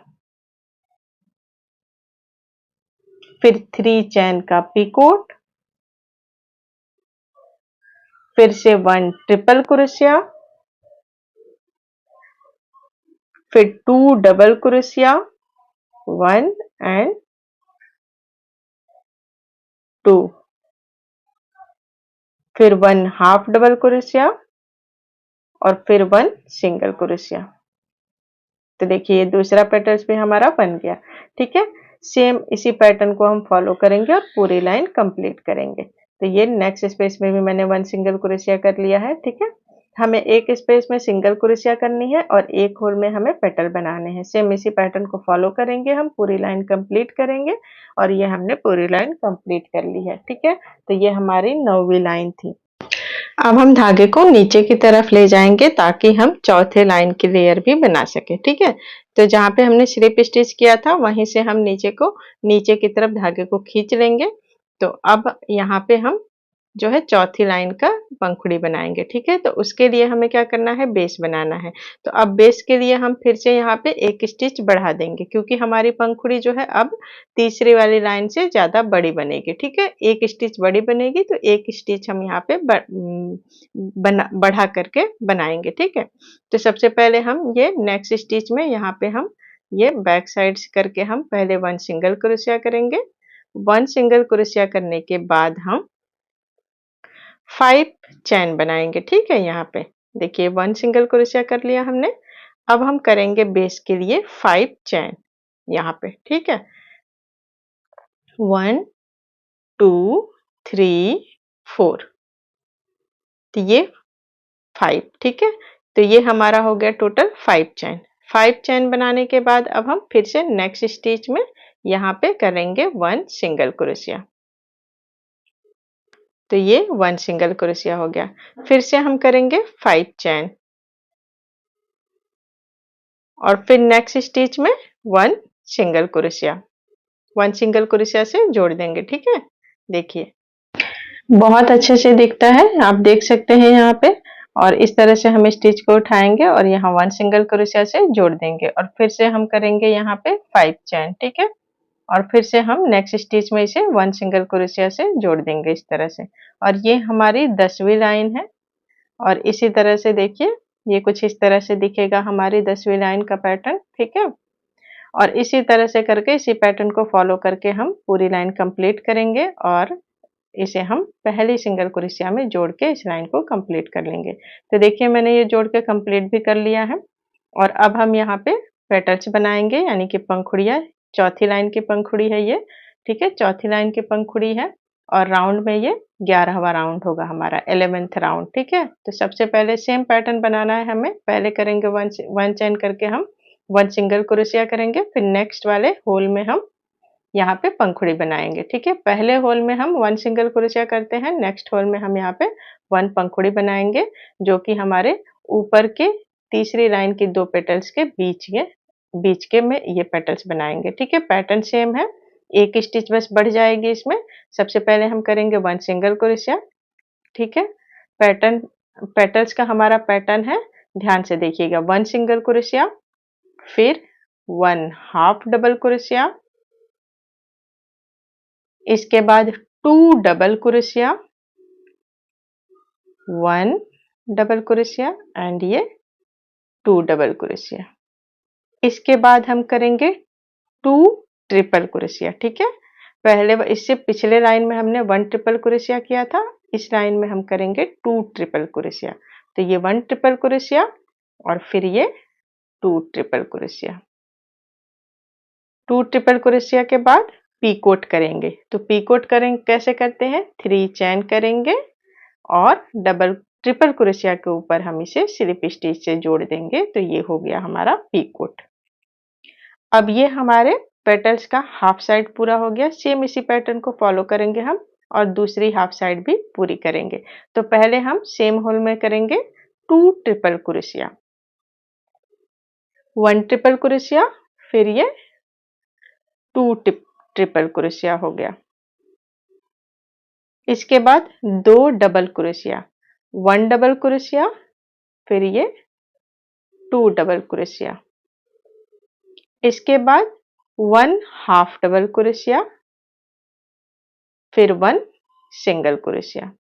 फिर 3 चैन का पीकोट, फिर से 1 ट्रिपल क्रोशिया, फिर 2 डबल क्रोशिया, 1 एंड 2, फिर 1 हाफ डबल क्रोशिया और फिर 1 सिंगल क्रोशिया। तो देखिए ये दूसरा पैटर्न भी हमारा बन गया, ठीक है। सेम इसी पैटर्न को हम फॉलो करेंगे और पूरी लाइन कंप्लीट करेंगे। तो ये नेक्स्ट स्पेस में भी मैंने 1 सिंगल क्रोशिया कर लिया है, ठीक है। हमें एक स्पेस में सिंगल क्रोशिया करनी है और एक होल में हमें पेटल बनाने हैं। सेम इसी पैटर्न को फॉलो करेंगे, हम पूरी लाइन कंप्लीट करेंगे। और ये हमने पूरी लाइन कंप्लीट कर ली है, ठीक है। तो ये हमारी 9वीं लाइन थी। अब हम धागे को नीचे की तरफ ले जाएंगे ताकि हम चौथे लाइन की लेयर भी बना सके, ठीक है। तो जहाँ पे हमने स्लिप स्टिच किया था वहीं से हम नीचे की तरफ धागे को खींच लेंगे। तो अब यहाँ पे हम जो है चौथी लाइन का पंखुड़ी बनाएंगे, ठीक है। तो उसके लिए हमें क्या करना है, बेस बनाना है। तो अब बेस के लिए हम फिर से यहाँ पे एक स्टिच बढ़ा देंगे क्योंकि हमारी पंखुड़ी जो है अब तीसरी वाली लाइन से ज्यादा बड़ी बनेगी, ठीक है। एक स्टिच बड़ी बनेगी तो एक स्टिच हम यहाँ पे बढ़ा करके बनाएंगे, ठीक है। तो सबसे पहले हम ये नेक्स्ट स्टिच में यहाँ पे हम ये बैक साइड करके हम पहले 1 सिंगल क्रोशिया करेंगे। 1 सिंगल क्रोशिया करने के बाद हम 5 चैन बनाएंगे, ठीक है। यहाँ पे देखिए 1 सिंगल क्रोशिया कर लिया हमने। अब हम करेंगे बेस के लिए 5 चैन यहाँ पे, ठीक है। 1 2 3 4, तो ये 5, ठीक है। तो ये हमारा हो गया टोटल 5 चैन। 5 चैन बनाने के बाद अब हम फिर से नेक्स्ट स्टिच में यहाँ पे करेंगे 1 सिंगल क्रोशिया। तो ये 1 सिंगल क्रोशिया हो गया। फिर से हम करेंगे 5 चैन और फिर नेक्स्ट स्टिच में 1 सिंगल क्रोशिया, 1 सिंगल क्रोशिया से जोड़ देंगे, ठीक है। देखिए बहुत अच्छे से दिखता है, आप देख सकते हैं यहाँ पे। और इस तरह से हम स्टिच को उठाएंगे और यहाँ 1 सिंगल क्रोशिया से जोड़ देंगे और फिर से हम करेंगे यहाँ पे 5 चैन, ठीक है। और फिर से हम नेक्स्ट स्टिच में इसे 1 सिंगल क्रोशिया से जोड़ देंगे इस तरह से। और ये हमारी 10वीं लाइन है। और इसी तरह से देखिए ये कुछ इस तरह से दिखेगा हमारी 10वीं लाइन का पैटर्न, ठीक है। और इसी तरह से करके इसी पैटर्न को फॉलो करके हम पूरी लाइन कंप्लीट करेंगे और इसे हम पहली सिंगल क्रोशिया में जोड़ के इस लाइन को कंप्लीट कर लेंगे। तो देखिए मैंने ये जोड़ के कंप्लीट भी कर लिया है। और अब हम यहाँ पे पेटल्स बनाएंगे यानी कि पंखुड़ियाँ। चौथी लाइन की पंखुड़ी है ये, ठीक है। चौथी लाइन की पंखुड़ी है और राउंड में ये 11वां राउंड होगा हमारा, 11th राउंड, ठीक है। तो सबसे पहले सेम पैटर्न बनाना है हमें। पहले करेंगे 1 चैन करके हम 1 सिंगल क्रोशिया करेंगे, फिर नेक्स्ट वाले होल में हम यहाँ पे पंखुड़ी बनाएंगे, ठीक है। पहले होल में हम 1 सिंगल क्रोशिया करते हैं, नेक्स्ट होल में हम यहाँ पे 1 पंखुड़ी बनाएंगे जो कि हमारे ऊपर के तीसरी लाइन की 2 पेटल्स के बीच के में ये पेटल्स बनाएंगे, ठीक है। पैटर्न सेम है, एक स्टिच बस बढ़ जाएगी इसमें। सबसे पहले हम करेंगे 1 सिंगल क्रोशिया, ठीक है। पैटर्न पेटल्स का हमारा पैटर्न है, ध्यान से देखिएगा। 1 सिंगल क्रोशिया, फिर 1 हाफ डबल क्रोशिया, इसके बाद 2 double crochet, 1 double crochet and ये 2 डबल क्रोशिया। इसके बाद हम करेंगे 2 ट्रिपल क्रोशिया, ठीक है। पहले इससे पिछले लाइन में हमने 1 ट्रिपल क्रोशिया किया था, इस लाइन में हम करेंगे 2 ट्रिपल क्रोशिया। तो ये 1 ट्रिपल क्रोशिया और फिर ये 2 ट्रिपल क्रोशिया। 2 ट्रिपल क्रोशिया के बाद पी कोट करेंगे। तो पी कोट करेंगे कैसे करते हैं, 3 चैन करेंगे और डबल ट्रिपल क्रोशिया के ऊपर हम इसे स्लिप स्टिच से जोड़ देंगे। तो ये हो गया हमारा पीकोट। अब ये हमारे पेटल्स का हाफ साइड पूरा हो गया। सेम इसी पैटर्न को फॉलो करेंगे हम और दूसरी हाफ साइड भी पूरी करेंगे। तो पहले हम सेम होल में करेंगे 2 ट्रिपल क्रोशिया, 1 ट्रिपल क्रोशिया, फिर ये 2 ट्रिपल क्रोशिया हो गया। इसके बाद 2 डबल क्रोशिया, 1 डबल क्रोशिया, फिर ये 2 डबल क्रोशिया। इसके बाद 1 हाफ डबल क्रोशिया, फिर 1 सिंगल क्रोशिया।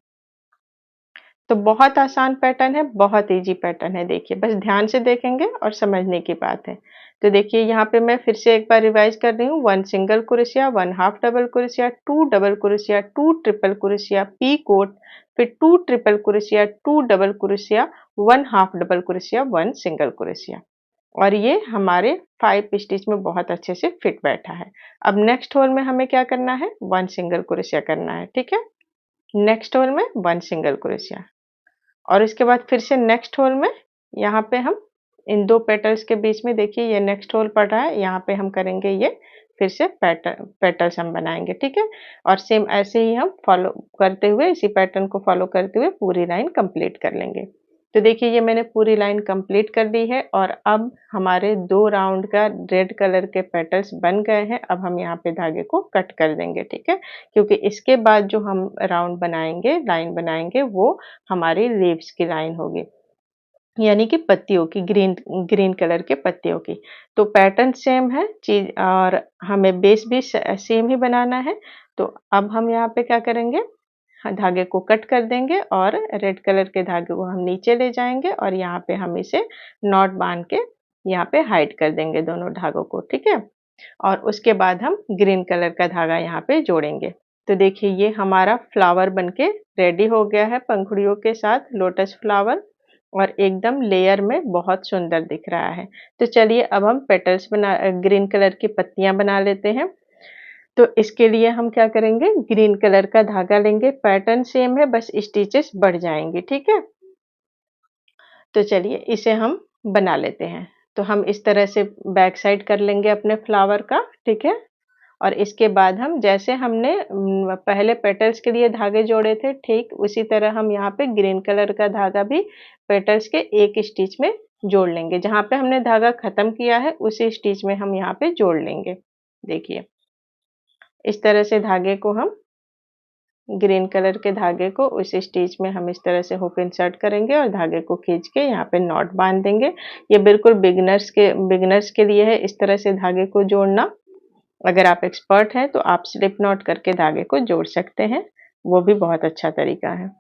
तो बहुत आसान पैटर्न है, बहुत इजी पैटर्न है। देखिए, बस ध्यान से देखेंगे और समझने की बात है। तो देखिए यहाँ पे मैं फिर से एक बार रिवाइज कर रही हूँ। 1 single crochet, 1 half double crochet, 2 double crochet, 2 triple crochet, picot, फिर 2 triple crochet, 2 double crochet, 1 half double crochet, 1 single crochet. और ये हमारे 5 स्टिच में बहुत अच्छे से फिट बैठा है। अब नेक्स्ट होल में हमें क्या करना है, 1 सिंगल क्रोशिया करना है। ठीक है, नेक्स्ट होल में 1 सिंगल क्रोशिया और इसके बाद फिर से नेक्स्ट होल में यहाँ पे हम इन 2 पेटल्स के बीच में, देखिए ये नेक्स्ट होल पड़ रहा है, यहाँ पे हम करेंगे ये फिर से पेटल्स हम बनाएंगे। ठीक है, और सेम ऐसे ही हम फॉलो करते हुए, इसी पैटर्न को फॉलो करते हुए पूरी लाइन कंप्लीट कर लेंगे। तो देखिए ये मैंने पूरी लाइन कंप्लीट कर ली है और अब हमारे 2 राउंड का रेड कलर के पेटल्स बन गए हैं। अब हम यहाँ पे धागे को कट कर देंगे। ठीक है, क्योंकि इसके बाद जो हम राउंड बनाएंगे, लाइन बनाएंगे, वो हमारी लीव्स की लाइन होगी, यानी कि पत्तियों की, ग्रीन ग्रीन कलर के पत्तियों की। तो पैटर्न सेम है चीज और हमें बेस भी सेम ही बनाना है। तो अब हम यहाँ पे क्या करेंगे, धागे को कट कर देंगे और रेड कलर के धागे को हम नीचे ले जाएंगे और यहाँ पे हम इसे नॉट बांध के यहाँ पे हाइड कर देंगे दोनों धागों को। ठीक है, और उसके बाद हम ग्रीन कलर का धागा यहाँ पे जोड़ेंगे। तो देखिए ये हमारा फ्लावर बनके रेडी हो गया है, पंखुड़ियों के साथ लोटस फ्लावर, और एकदम लेयर में बहुत सुंदर दिख रहा है। तो चलिए अब हम पेटल्स बना, ग्रीन कलर की पत्तियां बना लेते हैं। तो इसके लिए हम क्या करेंगे, ग्रीन कलर का धागा लेंगे, पैटर्न सेम है, बस स्टिचेस बढ़ जाएंगे। ठीक है, तो चलिए इसे हम बना लेते हैं। तो हम इस तरह से बैक साइड कर लेंगे अपने फ्लावर का। ठीक है, और इसके बाद हम जैसे हमने पहले पेटल्स के लिए धागे जोड़े थे, ठीक उसी तरह हम यहाँ पे ग्रीन कलर का धागा भी पेटल्स के एक स्टिच में जोड़ लेंगे। जहाँ पे हमने धागा खत्म किया है उसी स्टिच में हम यहाँ पे जोड़ लेंगे। देखिए इस तरह से धागे को हम, ग्रीन कलर के धागे को उस स्टिच में हम इस तरह से हुक इंसर्ट करेंगे और धागे को खींच के यहाँ पे नॉट बांध देंगे। ये बिल्कुल बिगिनर्स के लिए है इस तरह से धागे को जोड़ना। अगर आप एक्सपर्ट हैं तो आप स्लिप नॉट करके धागे को जोड़ सकते हैं, वो भी बहुत अच्छा तरीका है।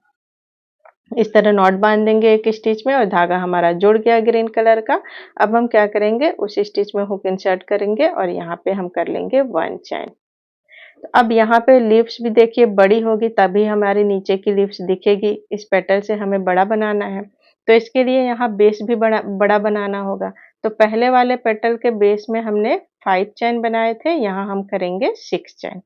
इस तरह नॉट बांध देंगे एक स्टिच में और धागा हमारा जुड़ गया ग्रीन कलर का। अब हम क्या करेंगे, उस स्टिच में हुक इंसर्ट करेंगे और यहाँ पे हम कर लेंगे 1 चैन। तो अब यहाँ पे लीव्स भी देखिए बड़ी होगी तभी हमारी नीचे की लीव्स दिखेगी। इस पेटल से हमें बड़ा बनाना है, तो इसके लिए यहाँ बेस भी बड़ा बनाना होगा। तो पहले वाले पेटल के बेस में हमने 5 चैन बनाए थे, यहाँ हम करेंगे 6 चैन।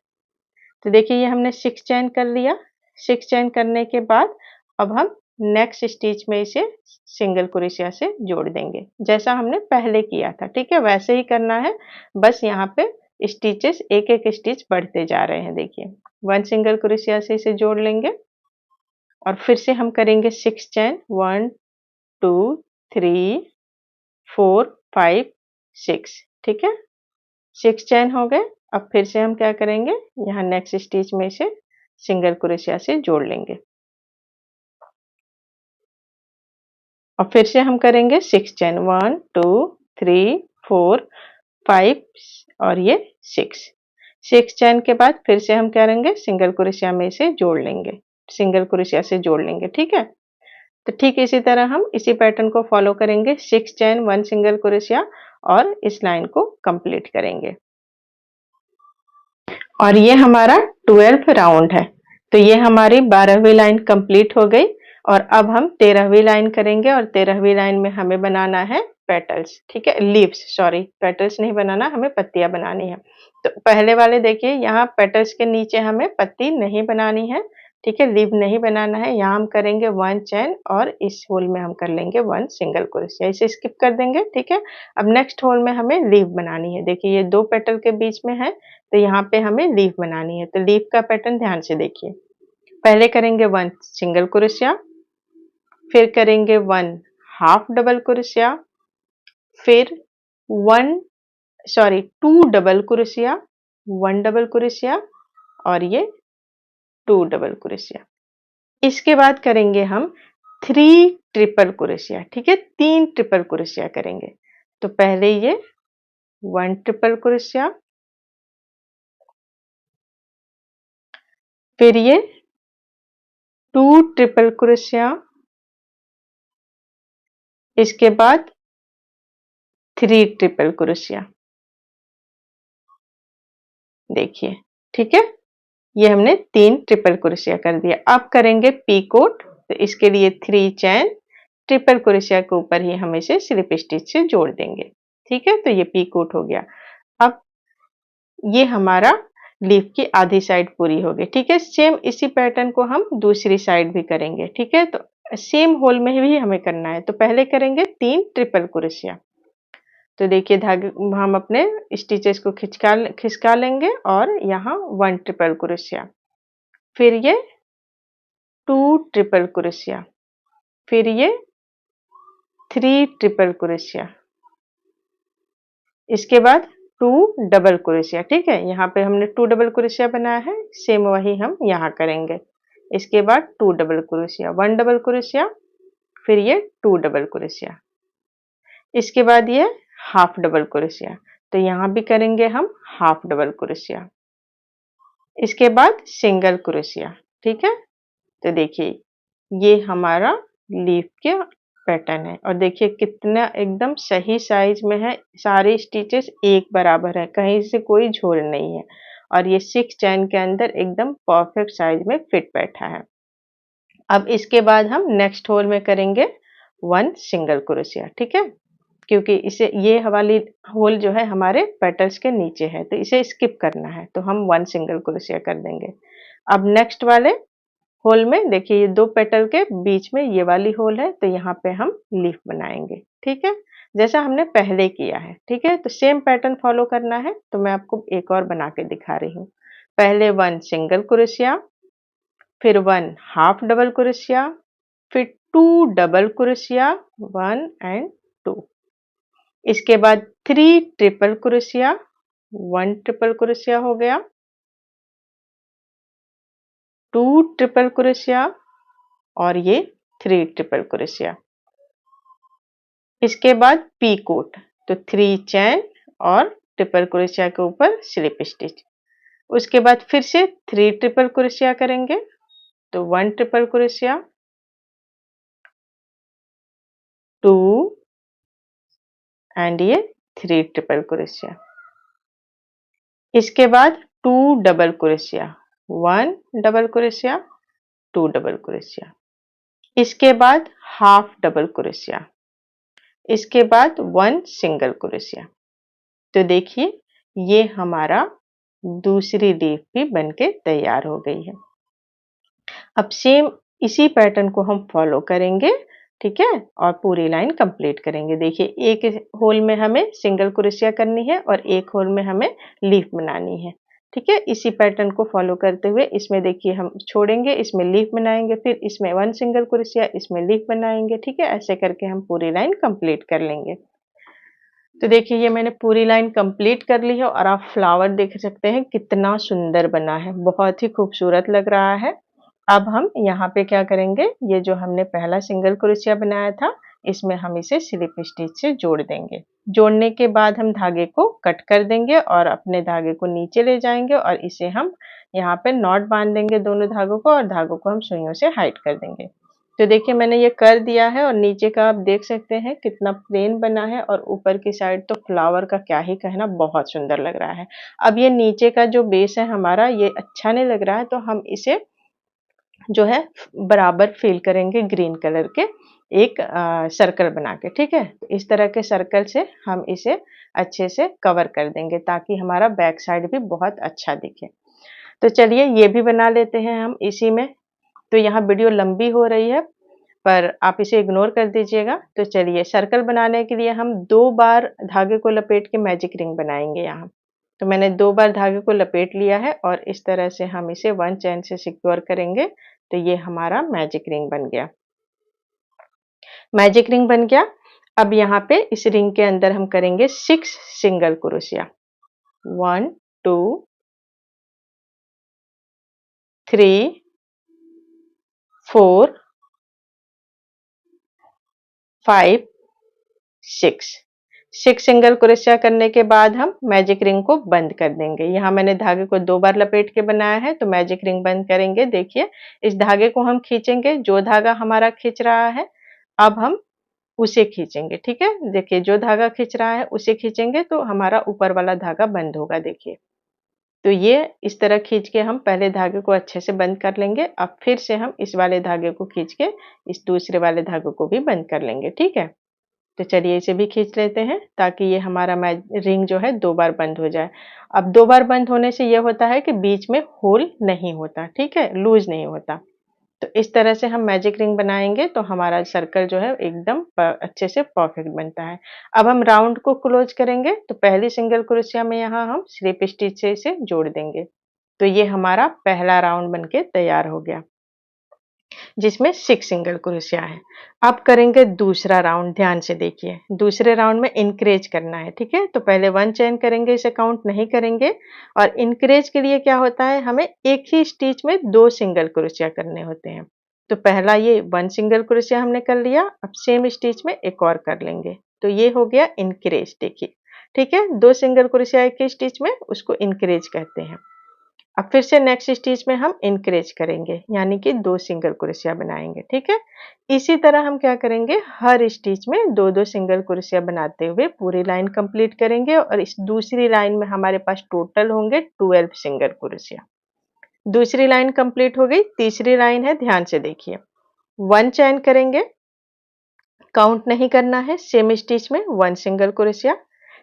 तो देखिए ये हमने 6 चैन कर लिया। 6 चैन करने के बाद अब हम नेक्स्ट स्टिच में इसे सिंगल क्रोशिया से जोड़ देंगे, जैसा हमने पहले किया था। ठीक है, वैसे ही करना है, बस यहाँ पे स्टिचेस एक एक स्टिच बढ़ते जा रहे हैं। देखिए 1 सिंगल क्रोशिया से इसे जोड़ लेंगे और फिर से हम करेंगे 6 चैन, 1 2 3 4 5 6। ठीक है, 6 चैन हो गए। अब फिर से हम क्या करेंगे, यहाँ नेक्स्ट स्टिच में इसे सिंगल क्रोशिया से जोड़ लेंगे और फिर से हम करेंगे 6 चैन, 1 2 3 4 5 और ये 6 चैन के बाद फिर से हम क्या करेंगे, सिंगल क्रोशिया में इसे जोड़ लेंगे, सिंगल क्रोशिया से जोड़ लेंगे। ठीक है, तो ठीक इसी तरह हम इसी पैटर्न को फॉलो करेंगे, 6 चैन 1 सिंगल क्रोशिया और इस लाइन को कंप्लीट करेंगे। और ये हमारा 12th राउंड है। तो ये हमारी 12वीं लाइन कंप्लीट हो गई और अब हम 13वीं लाइन करेंगे और 13वीं लाइन में हमें बनाना है पेटल्स। ठीक है, लीव्स, सॉरी पेटल्स नहीं बनाना, हमें पत्तियां बनानी है। तो पहले वाले देखिए यहाँ पेटल्स के नीचे हमें पत्ती नहीं बनानी है, ठीक है, लीफ नहीं बनाना है। यहाँ हम करेंगे 1 चेन और इस होल में हम कर लेंगे 1 सिंगल क्रोशिया, इसे स्किप कर देंगे। ठीक है, अब नेक्स्ट होल में हमें लीफ बनानी है। देखिए ये 2 पेटल के बीच में है, तो यहाँ पे हमें लीफ बनानी है। तो लीफ का पैटर्न ध्यान से देखिए। पहले करेंगे 1 सिंगल क्रोशिया, फिर करेंगे 1 हाफ डबल क्रोशिया, फिर 2 डबल क्रोशिया, 1 डबल क्रोशिया और ये 2 डबल क्रोशिया। इसके बाद करेंगे हम 3 ट्रिपल क्रोशिया। ठीक है, 3 ट्रिपल क्रोशिया करेंगे। तो पहले ये 1 ट्रिपल क्रोशिया, फिर ये 2 ट्रिपल क्रोशिया, इसके बाद 3 ट्रिपल क्रोशिया। देखिए, ठीक है, ये हमने 3 ट्रिपल क्रोशिया कर दिया। अब करेंगे पीकोट, तो इसके लिए 3 चैन ट्रिपल क्रोशिया के ऊपर ही हम इसे स्लिप स्टिच से जोड़ देंगे। ठीक है, तो ये पीकोट हो गया। अब ये हमारा लीफ की आधी साइड पूरी हो गई। ठीक है, सेम इसी पैटर्न को हम दूसरी साइड भी करेंगे। ठीक है, तो सेम होल में भी हमें करना है। तो पहले करेंगे 3 ट्रिपल क्रोशिया। तो देखिए धागे हम अपने स्टिचेस को खिसका लेंगे और यहाँ 1 ट्रिपल क्रोशिया, फिर ये 2 ट्रिपल क्रोशिया, फिर ये 3 ट्रिपल क्रोशिया, इसके बाद 2 डबल क्रोशिया। ठीक है, यहाँ पे हमने 2 डबल क्रोशिया बनाया है, सेम वही हम यहाँ करेंगे। इसके बाद 2 डबल क्रोशिया, 1 डबल क्रोशिया, फिर ये 2 डबल क्रोशिया, इसके बाद ये हाफ डबल क्रोशिया। तो यहाँ भी करेंगे हम हाफ डबल क्रोशिया, इसके बाद सिंगल क्रोशिया। ठीक है, तो देखिए ये हमारा लीफ के पैटर्न है और देखिए कितना एकदम सही साइज में है। सारे स्टिचेस एक बराबर है, कहीं से कोई झोल नहीं है और ये 6 चैन के अंदर एकदम परफेक्ट साइज में फिट बैठा है। अब इसके बाद हम नेक्स्ट होल में करेंगे 1 सिंगल क्रोशिया। ठीक है, क्योंकि इसे ये वाली होल जो है हमारे पेटल्स के नीचे है, तो इसे स्किप करना है, तो हम 1 सिंगल क्रोशिया कर देंगे। अब नेक्स्ट वाले होल में देखिए ये 2 पेटल के बीच में ये वाली होल है, तो यहाँ पे हम लीफ बनाएंगे। ठीक है, जैसा हमने पहले किया है। ठीक है, तो सेम पैटर्न फॉलो करना है। तो मैं आपको एक और बना के दिखा रही हूँ। पहले 1 सिंगल क्रोशिया, फिर 1 हाफ डबल क्रोशिया, फिर 2 डबल क्रोशिया, 1 एंड 2, इसके बाद 3 ट्रिपल क्रोशिया, 1 ट्रिपल क्रोशिया हो गया, 2 ट्रिपल क्रोशिया और ये 3 ट्रिपल क्रोशिया, इसके बाद पी कोट, तो 3 चैन और ट्रिपल क्रोशिया के ऊपर स्लिप स्टिच। उसके बाद फिर से 3 ट्रिपल क्रोशिया करेंगे, तो 1 ट्रिपल क्रोशिया, 2 एंड ये 3 ट्रिपल क्रोशिया, इसके बाद 2 double crochet, 1 double crochet, 2 double crochet, इसके बाद हाफ डबल क्रोशिया, इसके बाद 1 सिंगल क्रोशिया। तो देखिए ये हमारा दूसरी लीफ भी बनके तैयार हो गई है। अब सेम इसी पैटर्न को हम फॉलो करेंगे। ठीक है, और पूरी लाइन कंप्लीट करेंगे। देखिए एक होल में हमें सिंगल क्रोशिया करनी है और एक होल में हमें लीफ बनानी है। ठीक है, इसी पैटर्न को फॉलो करते हुए इसमें देखिए हम छोड़ेंगे, इसमें लीफ बनाएंगे, फिर इसमें 1 सिंगल क्रोशिया, इसमें लीफ बनाएंगे। ठीक है, ऐसे करके हम पूरी लाइन कंप्लीट कर लेंगे। तो देखिए ये मैंने पूरी लाइन कंप्लीट कर ली है और आप फ्लावर देख सकते हैं कितना सुंदर बना है, बहुत ही खूबसूरत लग रहा है। अब हम यहाँ पे क्या करेंगे, ये जो हमने पहला सिंगल क्रोशिया बनाया था इसमें हम इसे स्लिप स्टिच से जोड़ देंगे। जोड़ने के बाद हम धागे को कट कर देंगे और अपने धागे को नीचे ले जाएंगे और इसे हम यहाँ पे नॉट बांध देंगे दोनों धागों को और धागों को हम सुइयों से हाइड कर देंगे। तो देखिए मैंने ये कर दिया है और नीचे का आप देख सकते हैं कितना प्लेन बना है और ऊपर की साइड तो फ्लावर का क्या ही कहना, बहुत सुंदर लग रहा है। अब ये नीचे का जो बेस है हमारा ये अच्छा नहीं लग रहा है, तो हम इसे जो है बराबर फिल करेंगे ग्रीन कलर के एक सर्कल बना के। ठीक है, तो इस तरह के सर्कल से हम इसे अच्छे से कवर कर देंगे ताकि हमारा बैक साइड भी बहुत अच्छा दिखे। तो चलिए ये भी बना लेते हैं हम इसी में। तो यहाँ वीडियो लंबी हो रही है, पर आप इसे इग्नोर कर दीजिएगा। तो चलिए, सर्कल बनाने के लिए हम 2 बार धागे को लपेट के मैजिक रिंग बनाएंगे यहाँ। तो मैंने 2 बार धागे को लपेट लिया है और इस तरह से हम इसे 1 चैन से सिक्योर करेंगे। तो ये हमारा मैजिक रिंग बन गया। मैजिक रिंग बन गया। अब यहाँ पे इस रिंग के अंदर हम करेंगे 6 सिंगल क्रोशिया। 1 2 3 4 5 6 सिंगल क्रोशिया करने के बाद हम मैजिक रिंग को बंद कर देंगे। यहाँ मैंने धागे को 2 बार लपेट के बनाया है, तो मैजिक रिंग बंद करेंगे। देखिए, इस धागे को हम खींचेंगे, जो धागा हमारा खींच रहा है अब हम उसे खींचेंगे। ठीक है, देखिए जो धागा खींच रहा है उसे खींचेंगे तो हमारा ऊपर वाला धागा बंद होगा। देखिए, तो ये इस तरह खींच के हम पहले धागे को अच्छे से बंद कर लेंगे। अब फिर से हम इस वाले धागे को खींच के इस दूसरे वाले धागे को भी बंद कर लेंगे। ठीक है, तो चलिए इसे भी खींच लेते हैं ताकि ये हमारा रिंग जो है 2 बार बंद हो जाए। अब 2 बार बंद होने से ये होता है कि बीच में होल नहीं होता। ठीक है, लूज नहीं होता। तो इस तरह से हम मैजिक रिंग बनाएंगे तो हमारा सर्कल जो है एकदम अच्छे से परफेक्ट बनता है। अब हम राउंड को क्लोज करेंगे, तो पहली सिंगल क्रोशिया में यहाँ हम स्लिप स्टिच से इसे जोड़ देंगे। तो ये हमारा पहला राउंड बनके तैयार हो गया, जिसमें 6 सिंगल क्रोशिया है। अब करेंगे दूसरा राउंड। ध्यान से देखिए, दूसरे राउंड में इंक्रीज करना है। ठीक है, तो पहले 1 चेन करेंगे, इसे काउंट नहीं करेंगे। और इंक्रीज के लिए क्या होता है, हमें एक ही स्टिच में 2 सिंगल क्रोशिया करने होते हैं। तो पहला ये 1 सिंगल क्रोशिया हमने कर लिया, अब सेम स्टिच में एक और कर लेंगे। तो ये हो गया इंक्रीज। देखिए, ठीक है, 2 सिंगल क्रोशिया एक ही स्टिच में, उसको इंक्रीज कहते हैं। अब फिर से नेक्स्ट स्टिच में हम इंक्रीज करेंगे, यानी कि 2 सिंगल क्रोशिया बनाएंगे। ठीक है, इसी तरह हम क्या करेंगे, हर स्टिच में 2-2 सिंगल क्रोशिया बनाते हुए पूरी लाइन कंप्लीट करेंगे। और इस दूसरी लाइन में हमारे पास टोटल होंगे 12 सिंगल क्रोशिया। दूसरी लाइन कंप्लीट हो गई। तीसरी लाइन है, ध्यान से देखिए। 1 चैन करेंगे, काउंट नहीं करना है, सेम स्टिच में 1 सिंगल क्रोशिया।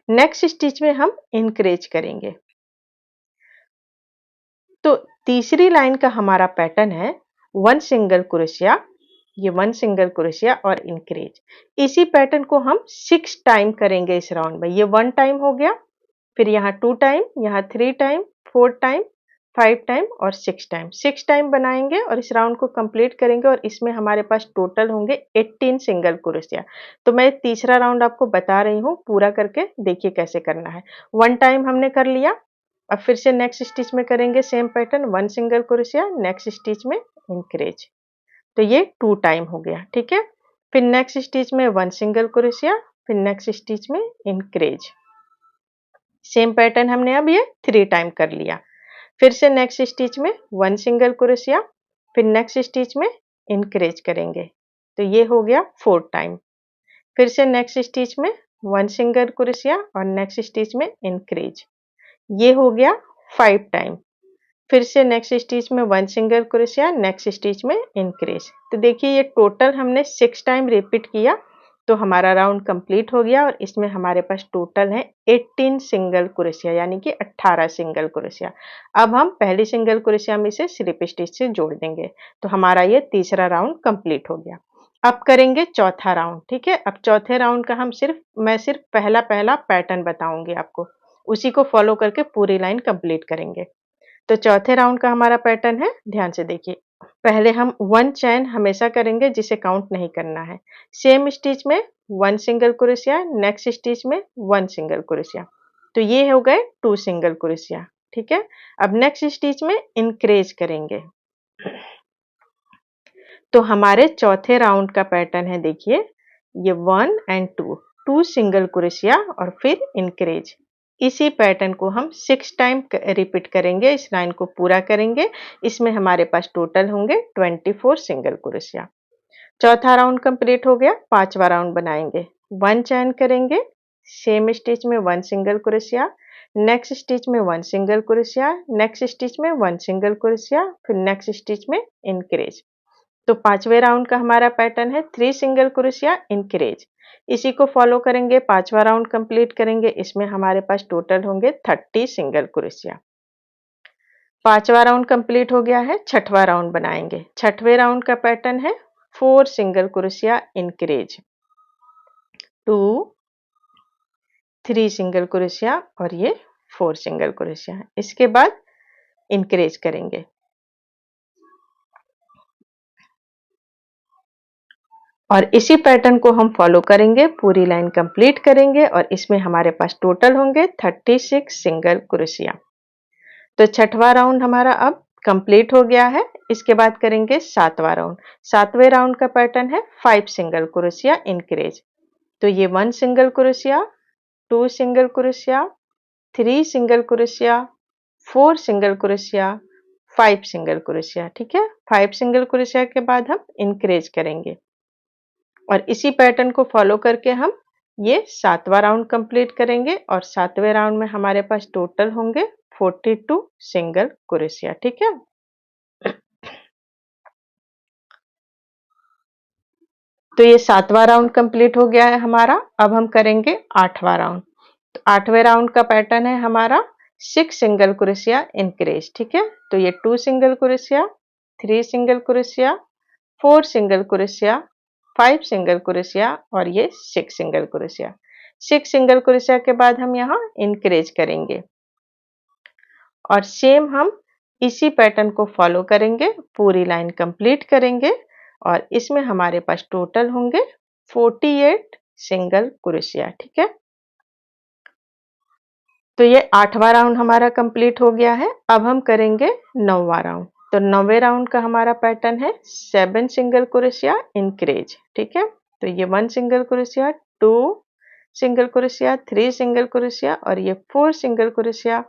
नेक्स्ट स्टिच में हम इंक्रीज करेंगे। तो तीसरी लाइन का हमारा पैटर्न है 1 सिंगल क्रोशिया, ये 1 सिंगल क्रोशिया और इंक्रीज। इसी पैटर्न को हम 6 टाइम करेंगे इस राउंड में। ये 1 टाइम हो गया, फिर यहाँ 2 टाइम, यहाँ 3 टाइम, 4 टाइम, 5 टाइम और 6 टाइम। 6 टाइम बनाएंगे और इस राउंड को कंप्लीट करेंगे। और इसमें हमारे पास टोटल होंगे 18 सिंगल क्रोशिया। तो मैं तीसरा राउंड आपको बता रही हूँ, पूरा करके देखिए कैसे करना है। 1 टाइम हमने कर लिया, अब फिर से नेक्स्ट स्टिच में करेंगे same pattern, 1 single crochet, next stitch में इंक्रीज। तो ये 2 टाइम हो गया। ठीक है, फिर नेक्स्ट स्टिच में 1 सिंगल क्रोशिया, फिर नेक्स्ट स्टिच में इंक्रीज। सेम पैटर्न हमने अब ये 3 टाइम कर लिया। फिर से नेक्स्ट स्टिच में 1 सिंगल क्रोशिया, फिर नेक्स्ट स्टिच में इंक्रीज करेंगे। तो ये हो गया 4 टाइम। फिर से नेक्स्ट स्टिच में 1 सिंगल क्रोशिया और नेक्स्ट स्टिच में इंक्रीज। ये हो गया 5 टाइम। फिर से नेक्स्ट स्टिच में 1 सिंगल क्रोशिया, नेक्स्ट स्टिच में इंक्रीज। तो देखिए ये टोटल हमने 6 टाइम रिपीट किया, तो हमारा राउंड कंप्लीट हो गया। और इसमें हमारे पास टोटल है 18 सिंगल क्रोशिया, यानी कि 18 सिंगल क्रोशिया। अब हम पहली सिंगल क्रोशिया में से स्लिप स्टिच से जोड़ देंगे, तो हमारा ये तीसरा राउंड कंप्लीट हो गया। अब करेंगे चौथा राउंड। ठीक है, अब चौथे राउंड का मैं सिर्फ पहला पहला पैटर्न बताऊंगी आपको, उसी को फॉलो करके पूरी लाइन कंप्लीट करेंगे। तो चौथे राउंड का हमारा पैटर्न है, ध्यान से देखिए। पहले हम 1 चैन हमेशा करेंगे, जिसे काउंट नहीं करना है। सेम स्टिच में 1 सिंगल क्रोशिया, नेक्स्ट स्टिच में 1 सिंगल क्रोशिया। तो ये हो गए 2 सिंगल क्रोशिया। ठीक है, अब नेक्स्ट स्टिच में इंक्रीज करेंगे। तो हमारे चौथे राउंड का पैटर्न है, देखिए ये 1 एंड 2 सिंगल क्रोशिया और फिर इंक्रीज। इसी पैटर्न को हम 6 टाइम रिपीट करेंगे, इस लाइन को पूरा करेंगे। इसमें हमारे पास टोटल होंगे 24 सिंगल क्रोशिया। चौथा राउंड कंप्लीट हो गया। पांचवा राउंड बनाएंगे। 1 चैन करेंगे, सेम स्टिच में 1 सिंगल क्रोशिया, नेक्स्ट स्टिच में 1 सिंगल क्रोशिया, नेक्स्ट स्टिच में 1 सिंगल क्रोशिया, फिर नेक्स्ट स्टिच में इंक्रीज। तो पांचवें राउंड का हमारा पैटर्न है 3 सिंगल क्रोशिया इंक्रीज। इसी को फॉलो करेंगे, पांचवा राउंड कंप्लीट करेंगे। इसमें हमारे पास टोटल होंगे 30 सिंगल क्रोशिया। 5वां राउंड कंप्लीट हो गया है, छठवां राउंड बनाएंगे। छठवें राउंड का पैटर्न है 4 single crochet increase, 2, 3 single crochet और ये 4 सिंगल क्रोशिया। इसके बाद इंक्रीज करेंगे और इसी पैटर्न को हम फॉलो करेंगे, पूरी लाइन कंप्लीट करेंगे और इसमें हमारे पास टोटल होंगे 36 सिंगल क्रोशिया। तो छठवां राउंड हमारा अब कंप्लीट हो गया है। इसके बाद करेंगे सातवां राउंड। सातवें राउंड का पैटर्न है 5 सिंगल क्रोशिया इंक्रीज। तो ये 1 single crochet, 2 single crochet, 3 single crochet, 4 single crochet, 5 single crochet. ठीक है, 5 सिंगल क्रोशिया के बाद हम इंक्रीज करेंगे और इसी पैटर्न को फॉलो करके हम ये सातवां राउंड कंप्लीट करेंगे और सातवें राउंड में हमारे पास टोटल होंगे 42 सिंगल क्रोशिया। ठीक है, तो ये सातवां राउंड कंप्लीट हो गया है हमारा। अब हम करेंगे आठवां राउंड। तो आठवें राउंड का पैटर्न है हमारा 6 सिंगल क्रोशिया इंक्रीज। ठीक है, तो ये 2 single crochet, 3 single crochet, 4 single crochet, 5 single crochet और ये 6 सिंगल क्रोशिया। 6 सिंगल क्रोशिया के बाद हम यहाँ इंक्रीज करेंगे और सेम हम इसी पैटर्न को फॉलो करेंगे, पूरी लाइन कंप्लीट करेंगे और इसमें हमारे पास टोटल होंगे 48 सिंगल क्रोशिया। ठीक है, तो ये आठवां राउंड हमारा कंप्लीट हो गया है। अब हम करेंगे नौवां राउंड। तो नौवें राउंड का हमारा पैटर्न है 7 सिंगल क्रोशिया इंक्रीज। ठीक है, तो ये 1 single crochet, 2 single crochet, 3 single crochet और ये 4 single crochet,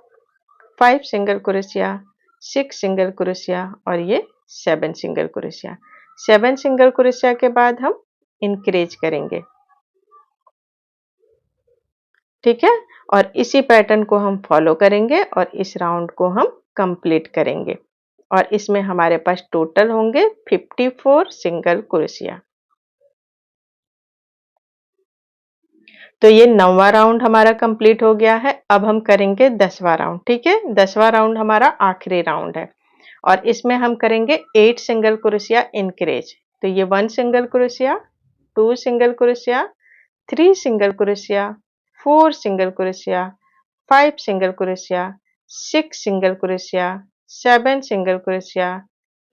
5 single crochet, 6 single crochet और ये 7 सिंगल क्रोशिया। 7 सिंगल क्रोशिया के बाद हम इंक्रीज करेंगे। ठीक है, और इसी पैटर्न को हम फॉलो करेंगे और इस राउंड को हम कंप्लीट करेंगे और इसमें हमारे पास टोटल होंगे 54 सिंगल क्रोशिया। तो ये 9वां राउंड हमारा कंप्लीट हो गया है। अब हम करेंगे 10वां राउंड। ठीक है, 10वां राउंड हमारा आखिरी राउंड है और इसमें हम करेंगे 8 सिंगल क्रोशिया इंक्रीज। तो ये 1 single crochet, 2 single crochet, 3 single crochet, 4 single crochet, 5 single crochet, 6 single crochet, 7 single crochet,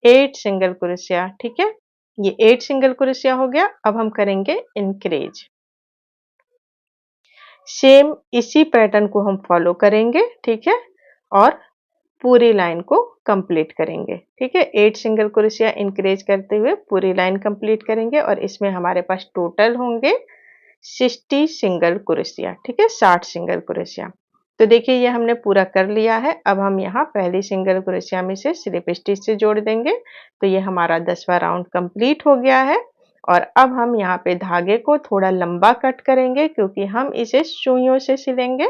8 single crochet. ठीक है, ये 8 सिंगल क्रोशिया हो गया। अब हम करेंगे इंक्रीज। सेम इसी पैटर्न को हम फॉलो करेंगे। ठीक है, और पूरी लाइन को कंप्लीट करेंगे। ठीक है, 8 सिंगल क्रोशिया इंक्रीज करते हुए पूरी लाइन कंप्लीट करेंगे और इसमें हमारे पास टोटल होंगे 60 सिंगल क्रोशिया। ठीक है, 60 सिंगल क्रोशिया। तो देखिए ये हमने पूरा कर लिया है। अब हम यहाँ पहली सिंगल क्रोशिया में से स्लिप स्टिच से जोड़ देंगे। तो ये हमारा 10वां राउंड कंप्लीट हो गया है और अब हम यहाँ पे धागे को थोड़ा लंबा कट करेंगे क्योंकि हम इसे सुइयों से सिलेंगे।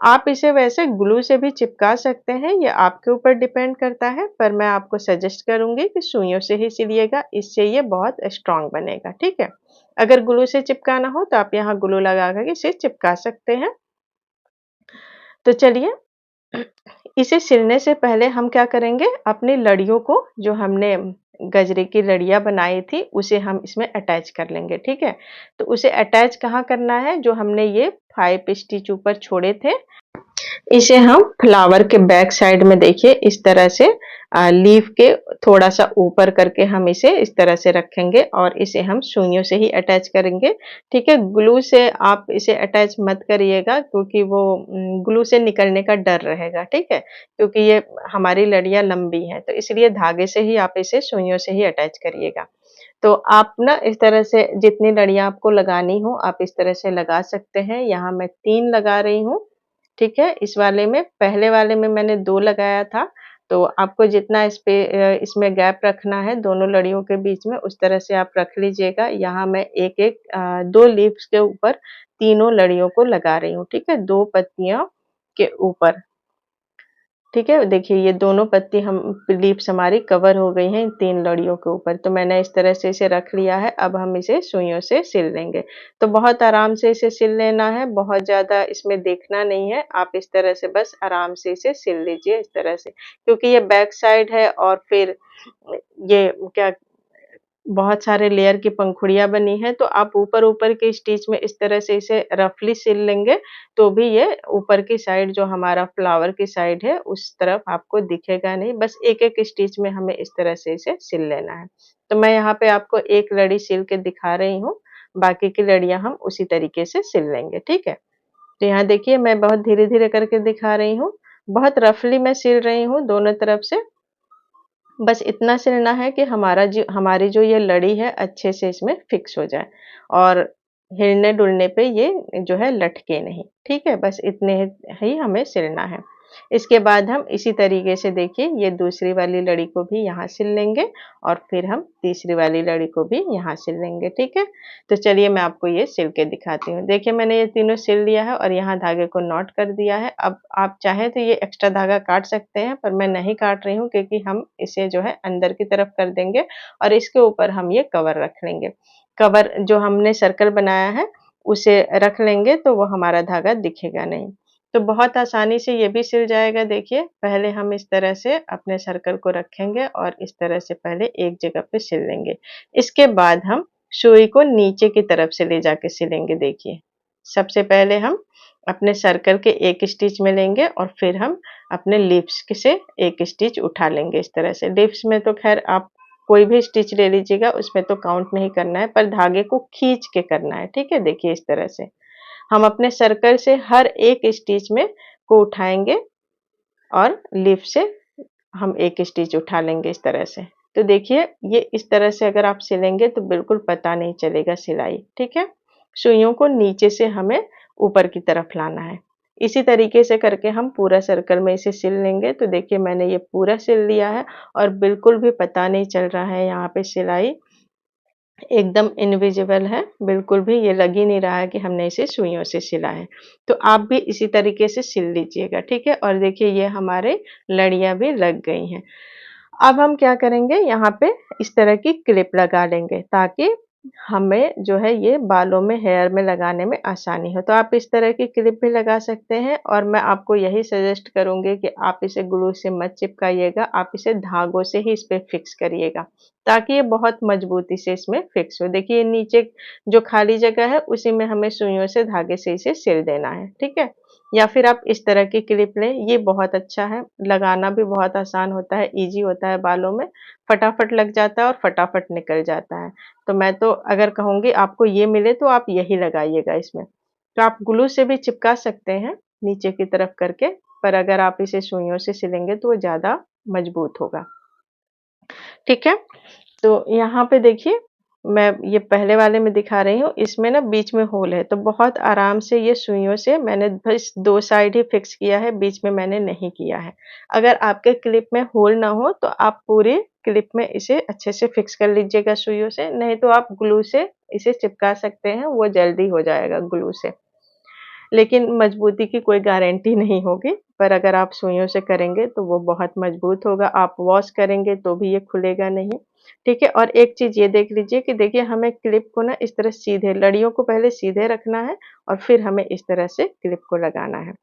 आप इसे वैसे ग्लू से भी चिपका सकते हैं, ये आपके ऊपर डिपेंड करता है, पर मैं आपको सजेस्ट करूंगी कि सुइयों से ही सिलिएगा, इससे ये बहुत स्ट्रांग बनेगा। ठीक है, अगर ग्लू से चिपकाना हो तो आप यहाँ ग्लू लगा कर इसे चिपका सकते हैं। तो चलिए, इसे सिलने से पहले हम क्या करेंगे, अपनी लड़ियों को जो हमने गजरे की लड़ियाँ बनाई थी उसे हम इसमें अटैच कर लेंगे। ठीक है, तो उसे अटैच कहाँ करना है, जो हमने ये 5 स्टिच ऊपर छोड़े थे इसे हम फ्लावर के बैक साइड में देखिए इस तरह से लीफ के थोड़ा सा ऊपर करके हम इसे इस तरह से रखेंगे और इसे हम सुइयों से ही अटैच करेंगे। ठीक है, ग्लू से आप इसे अटैच मत करिएगा क्योंकि वो ग्लू से निकलने का डर रहेगा। ठीक है, क्योंकि ये हमारी लड़ियाँ लंबी हैं तो इसलिए धागे से ही आप इसे सुइयों से ही अटैच करिएगा। तो आप ना इस तरह से जितनी लड़ियाँ आपको लगानी हो आप इस तरह से लगा सकते हैं। यहाँ मैं 3 लगा रही हूँ। ठीक है, इस वाले में पहले वाले में मैंने 2 लगाया था, तो आपको जितना इसमें गैप रखना है दोनों लड़ियों के बीच में उस तरह से आप रख लीजिएगा। यहाँ मैं एक-एक 2 लीव्स के ऊपर तीनों लड़ियों को लगा रही हूँ। ठीक है, 2 पत्तियों के ऊपर। ठीक है, देखिए ये दोनों पत्ती हम लीव्स हमारी कवर हो गई हैं इन 3 लड़ियों के ऊपर। तो मैंने इस तरह से इसे रख लिया है, अब हम इसे सुइयों से सिल लेंगे। तो बहुत आराम से इसे सिल लेना है, बहुत ज़्यादा इसमें देखना नहीं है, आप इस तरह से बस आराम से इसे सिल लीजिए इस तरह से। क्योंकि ये बैक साइड है और फिर ये क्या बहुत सारे लेयर की पंखुड़ियाँ बनी हैं, तो आप ऊपर-ऊपर के स्टिच में इस तरह से इसे रफली सिल लेंगे, तो भी ये ऊपर की साइड जो हमारा फ्लावर की साइड है, उस तरफ आपको दिखेगा नहीं, बस एक-एक स्टिच में हमें इस तरह से इसे सिल लेना है। तो मैं यहाँ पे आपको एक लड़ी सिल के दिखा रही हूँ, बाकी की लड़ियाँ हम उसी तरीके से सिल लेंगे, ठीक है? तो यहाँ देखिए मैं बहुत धीरे-धीरे करके दिखा रही हूँ, बहुत रफली मैं सिल रही हूँ दोनों तरफ से। बस इतना सिलना है कि हमारी जो ये लड़ी है अच्छे से इसमें फिक्स हो जाए और हिलने-डुलने पे ये जो है लटके नहीं, ठीक है? बस इतने ही हमें सिलना है। इसके बाद हम इसी तरीके से देखिए ये दूसरी वाली लड़ी को भी यहाँ सिल लेंगे और फिर हम तीसरी वाली लड़ी को भी यहाँ सिल लेंगे, ठीक है? तो चलिए मैं आपको ये सिल के दिखाती हूँ। देखिए मैंने ये तीनों सिल लिया है और यहाँ धागे को नॉट कर दिया है। अब आप चाहें तो ये एक्स्ट्रा धागा काट सकते हैं, पर मैं नहीं काट रही हूँ क्योंकि हम इसे जो है अंदर की तरफ कर देंगे और इसके ऊपर हम ये कवर रख लेंगे। कवर जो हमने सर्कल बनाया है, उसे रख लेंगे तो वो हमारा धागा दिखेगा नहीं। तो बहुत आसानी से ये भी सिल जाएगा देखिए। पहले हम इस तरह से अपने सर्कल को रखेंगे और इस तरह से पहले एक जगह पे सिल लेंगे। इसके बाद हम सुई को नीचे की तरफ से ले जाके सिलेंगे देखिए। सबसे पहले हम अपने सर्कल के एक स्टिच में लेंगे और फिर हम अपने लिप्स से एक स्टिच उठा लेंगे इस तरह से। लिप्स में तो ख़ैर आप कोई भी स्टिच ले लीजिएगा, उसमें तो काउंट नहीं करना है, पर धागे को खींच के करना है, ठीक है? देखिए इस तरह से। हम अपने सर्कल से हर एक स्टिच में को उठाएँगे और लिप से हम एक स्टिच उठा लेंगे इस तरह से। तो देखिए ये इस तरह से अगर आप सिलेंगे तो बिल्कुल पता नहीं चलेगा सिलाई, ठीक है? सुइयों को नीचे से हमें ऊपर की तरफ लाना है। इसी तरीके से करके हम पूरा सर्कल में इसे सिल लेंगे। तो देखिए मैंने ये पूरा सिल लिया है और बिल्कुल भी पता नहीं चल रहा है यहाँ पे सिलाई एकदम इनविजिबल है, बिल्कुल भी ये लग ही नहीं रहा है कि हमने इसे सुइयों से सिला है। तो आप भी इसी तरीके से सिल लीजिएगा, ठीक है? और देखिए ये हमारे लड़ियाँ भी लग गई हैं। अब हम क्या करेंगे यहाँ पे इस तरह की क्लिप लगा लेंगे ताकि हमें जो है ये बालों में हेयर में लगाने में आसानी हो। तो आप इस तरह की क्लिप भी लगा सकते हैं और मैं आपको यही सजेस्ट करूँगी कि आप इसे ग्लू से मत चिपकाइएगा, आप इसे धागों से ही इस पे फिक्स करिएगा ताकि ये बहुत मजबूती से इसमें फिक्स हो। देखिए नीचे जो खाली जगह है उसी में हमें सुइयों से धागे से इसे सिल देना है, ठीक है? या फिर आप इस तरह की क्लिप लें, ये बहुत अच्छा है, लगाना भी बहुत आसान होता है, ईज़ी होता है बालों में, फटाफट लग जाता है और फटाफट निकल जाता है। तो मैं तो अगर कहूँगी आपको ये मिले तो आप यही लगाइएगा इसमें। तो आप ग्लू से भी चिपका सकते हैं नीचे की तरफ करके, पर अगर आप इसे सुइयों से सिलेंगे तो वो ज़्यादा मजबूत होगा। ठीक है? तो यहाँ पे देखिए, मैं ये पहले वाले में दिखा रही हूँ, इसमें ना बीच में होल है, तो बहुत आराम से ये सुइयों से मैंने बस 2 साइड ही फिक्स किया है, बीच में मैंने नहीं किया है। अगर आपके क्लिप में होल ना हो, तो आप पूरे क्लिप में इसे अच्छे से फिक्स कर लीजिएगा सुइयों से, नहीं तो आप ग्लू से इसे चिपका सकते हैं, वो जल्दी हो जाएगा ग्लू से। लेकिन मजबूती की कोई गारंटी नहीं होगी, पर अगर आप सुइयों से करेंगे तो वो बहुत मजबूत होगा, आप वॉश करेंगे तो भी ये खुलेगा नहीं, ठीक है? और एक चीज़ ये देख लीजिए कि देखिए हमें क्लिप को ना इस तरह सीधे लड़ियों को पहले सीधे रखना है और फिर हमें इस तरह से क्लिप को लगाना है।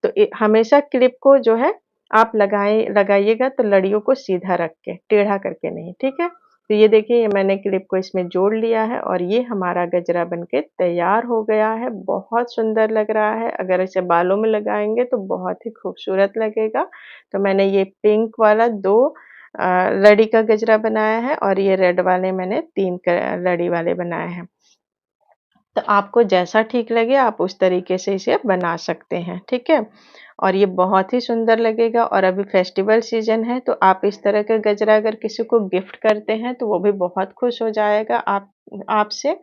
तो हमेशा क्लिप को जो है आप लगाइएगा तो लड़ियों को सीधा रख के, टेढ़ा करके नहीं, ठीक है? तो ये देखिए ये मैंने क्लिप को इसमें जोड़ लिया है और ये हमारा गजरा बनके तैयार हो गया है। बहुत सुंदर लग रहा है, अगर इसे बालों में लगाएँगे तो बहुत ही खूबसूरत लगेगा। तो मैंने ये पिंक वाला 2 लड़ी का गजरा बनाया है और ये रेड वाले मैंने 3 लड़ी वाले बनाए हैं। तो आपको जैसा ठीक लगे आप उस तरीके से इसे बना सकते हैं, ठीक है? और ये बहुत ही सुंदर लगेगा और अभी फेस्टिवल सीज़न है तो आप इस तरह का गजरा अगर किसी को गिफ्ट करते हैं तो वो भी बहुत खुश हो जाएगा आपसे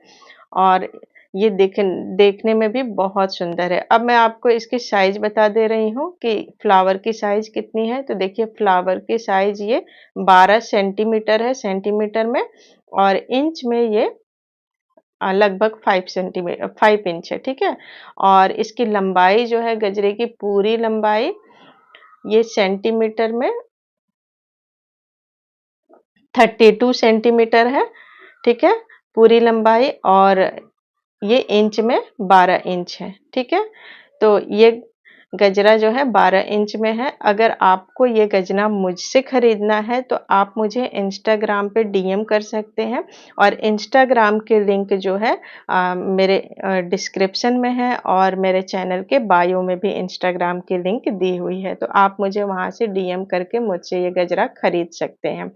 और ये देखने में भी बहुत सुंदर है। अब मैं आपको इसकी साइज़ बता दे रही हूँ कि फ्लावर की साइज़ कितनी है, तो देखिए फ्लावर की साइज़ ये 12 सेंटीमीटर है सेंटीमीटर में और इंच में ये लगभग 5 इंच है, ठीक है? और इसकी लंबाई जो है गजरे की पूरी लंबाई ये सेंटीमीटर में 32 सेंटीमीटर है, ठीक है? पूरी लंबाई, और ये इंच में 12 इंच है, ठीक है? तो ये गजरा जो है 12 इंच में है। अगर आपको ये गजरा मुझसे खरीदना है तो आप मुझे इंस्टाग्राम पे डीएम कर सकते हैं, और इंस्टाग्राम के लिंक जो है मेरे डिस्क्रिप्शन में है, और मेरे चैनल के बायो में भी इंस्टाग्राम की लिंक दी हुई है। तो आप मुझे वहाँ से डीएम करके मुझसे ये गजरा खरीद सकते हैं।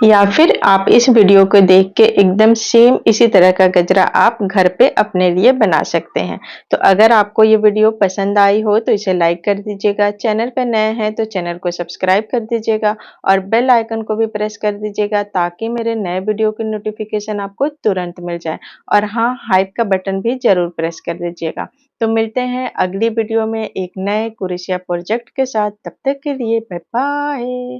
या फिर आप इस वीडियो को देख के एकदम सेम इसी तरह का गजरा आप घर पे अपने लिए बना सकते हैं। तो अगर आपको ये वीडियो पसंद आई हो तो इसे लाइक कर दीजिएगा, चैनल पे नए हैं तो चैनल को सब्सक्राइब कर दीजिएगा, और बेल आइकन को भी प्रेस कर दीजिएगा ताकि मेरे नए वीडियो की नोटिफिकेशन आपको तुरंत मिल जाए। और हाँ, हाइप का बटन भी ज़रूर प्रेस कर दीजिएगा। तो मिलते हैं अगली वीडियो में एक नए कुरेशिया प्रोजेक्ट के साथ, तब तक के लिए बाय बाय।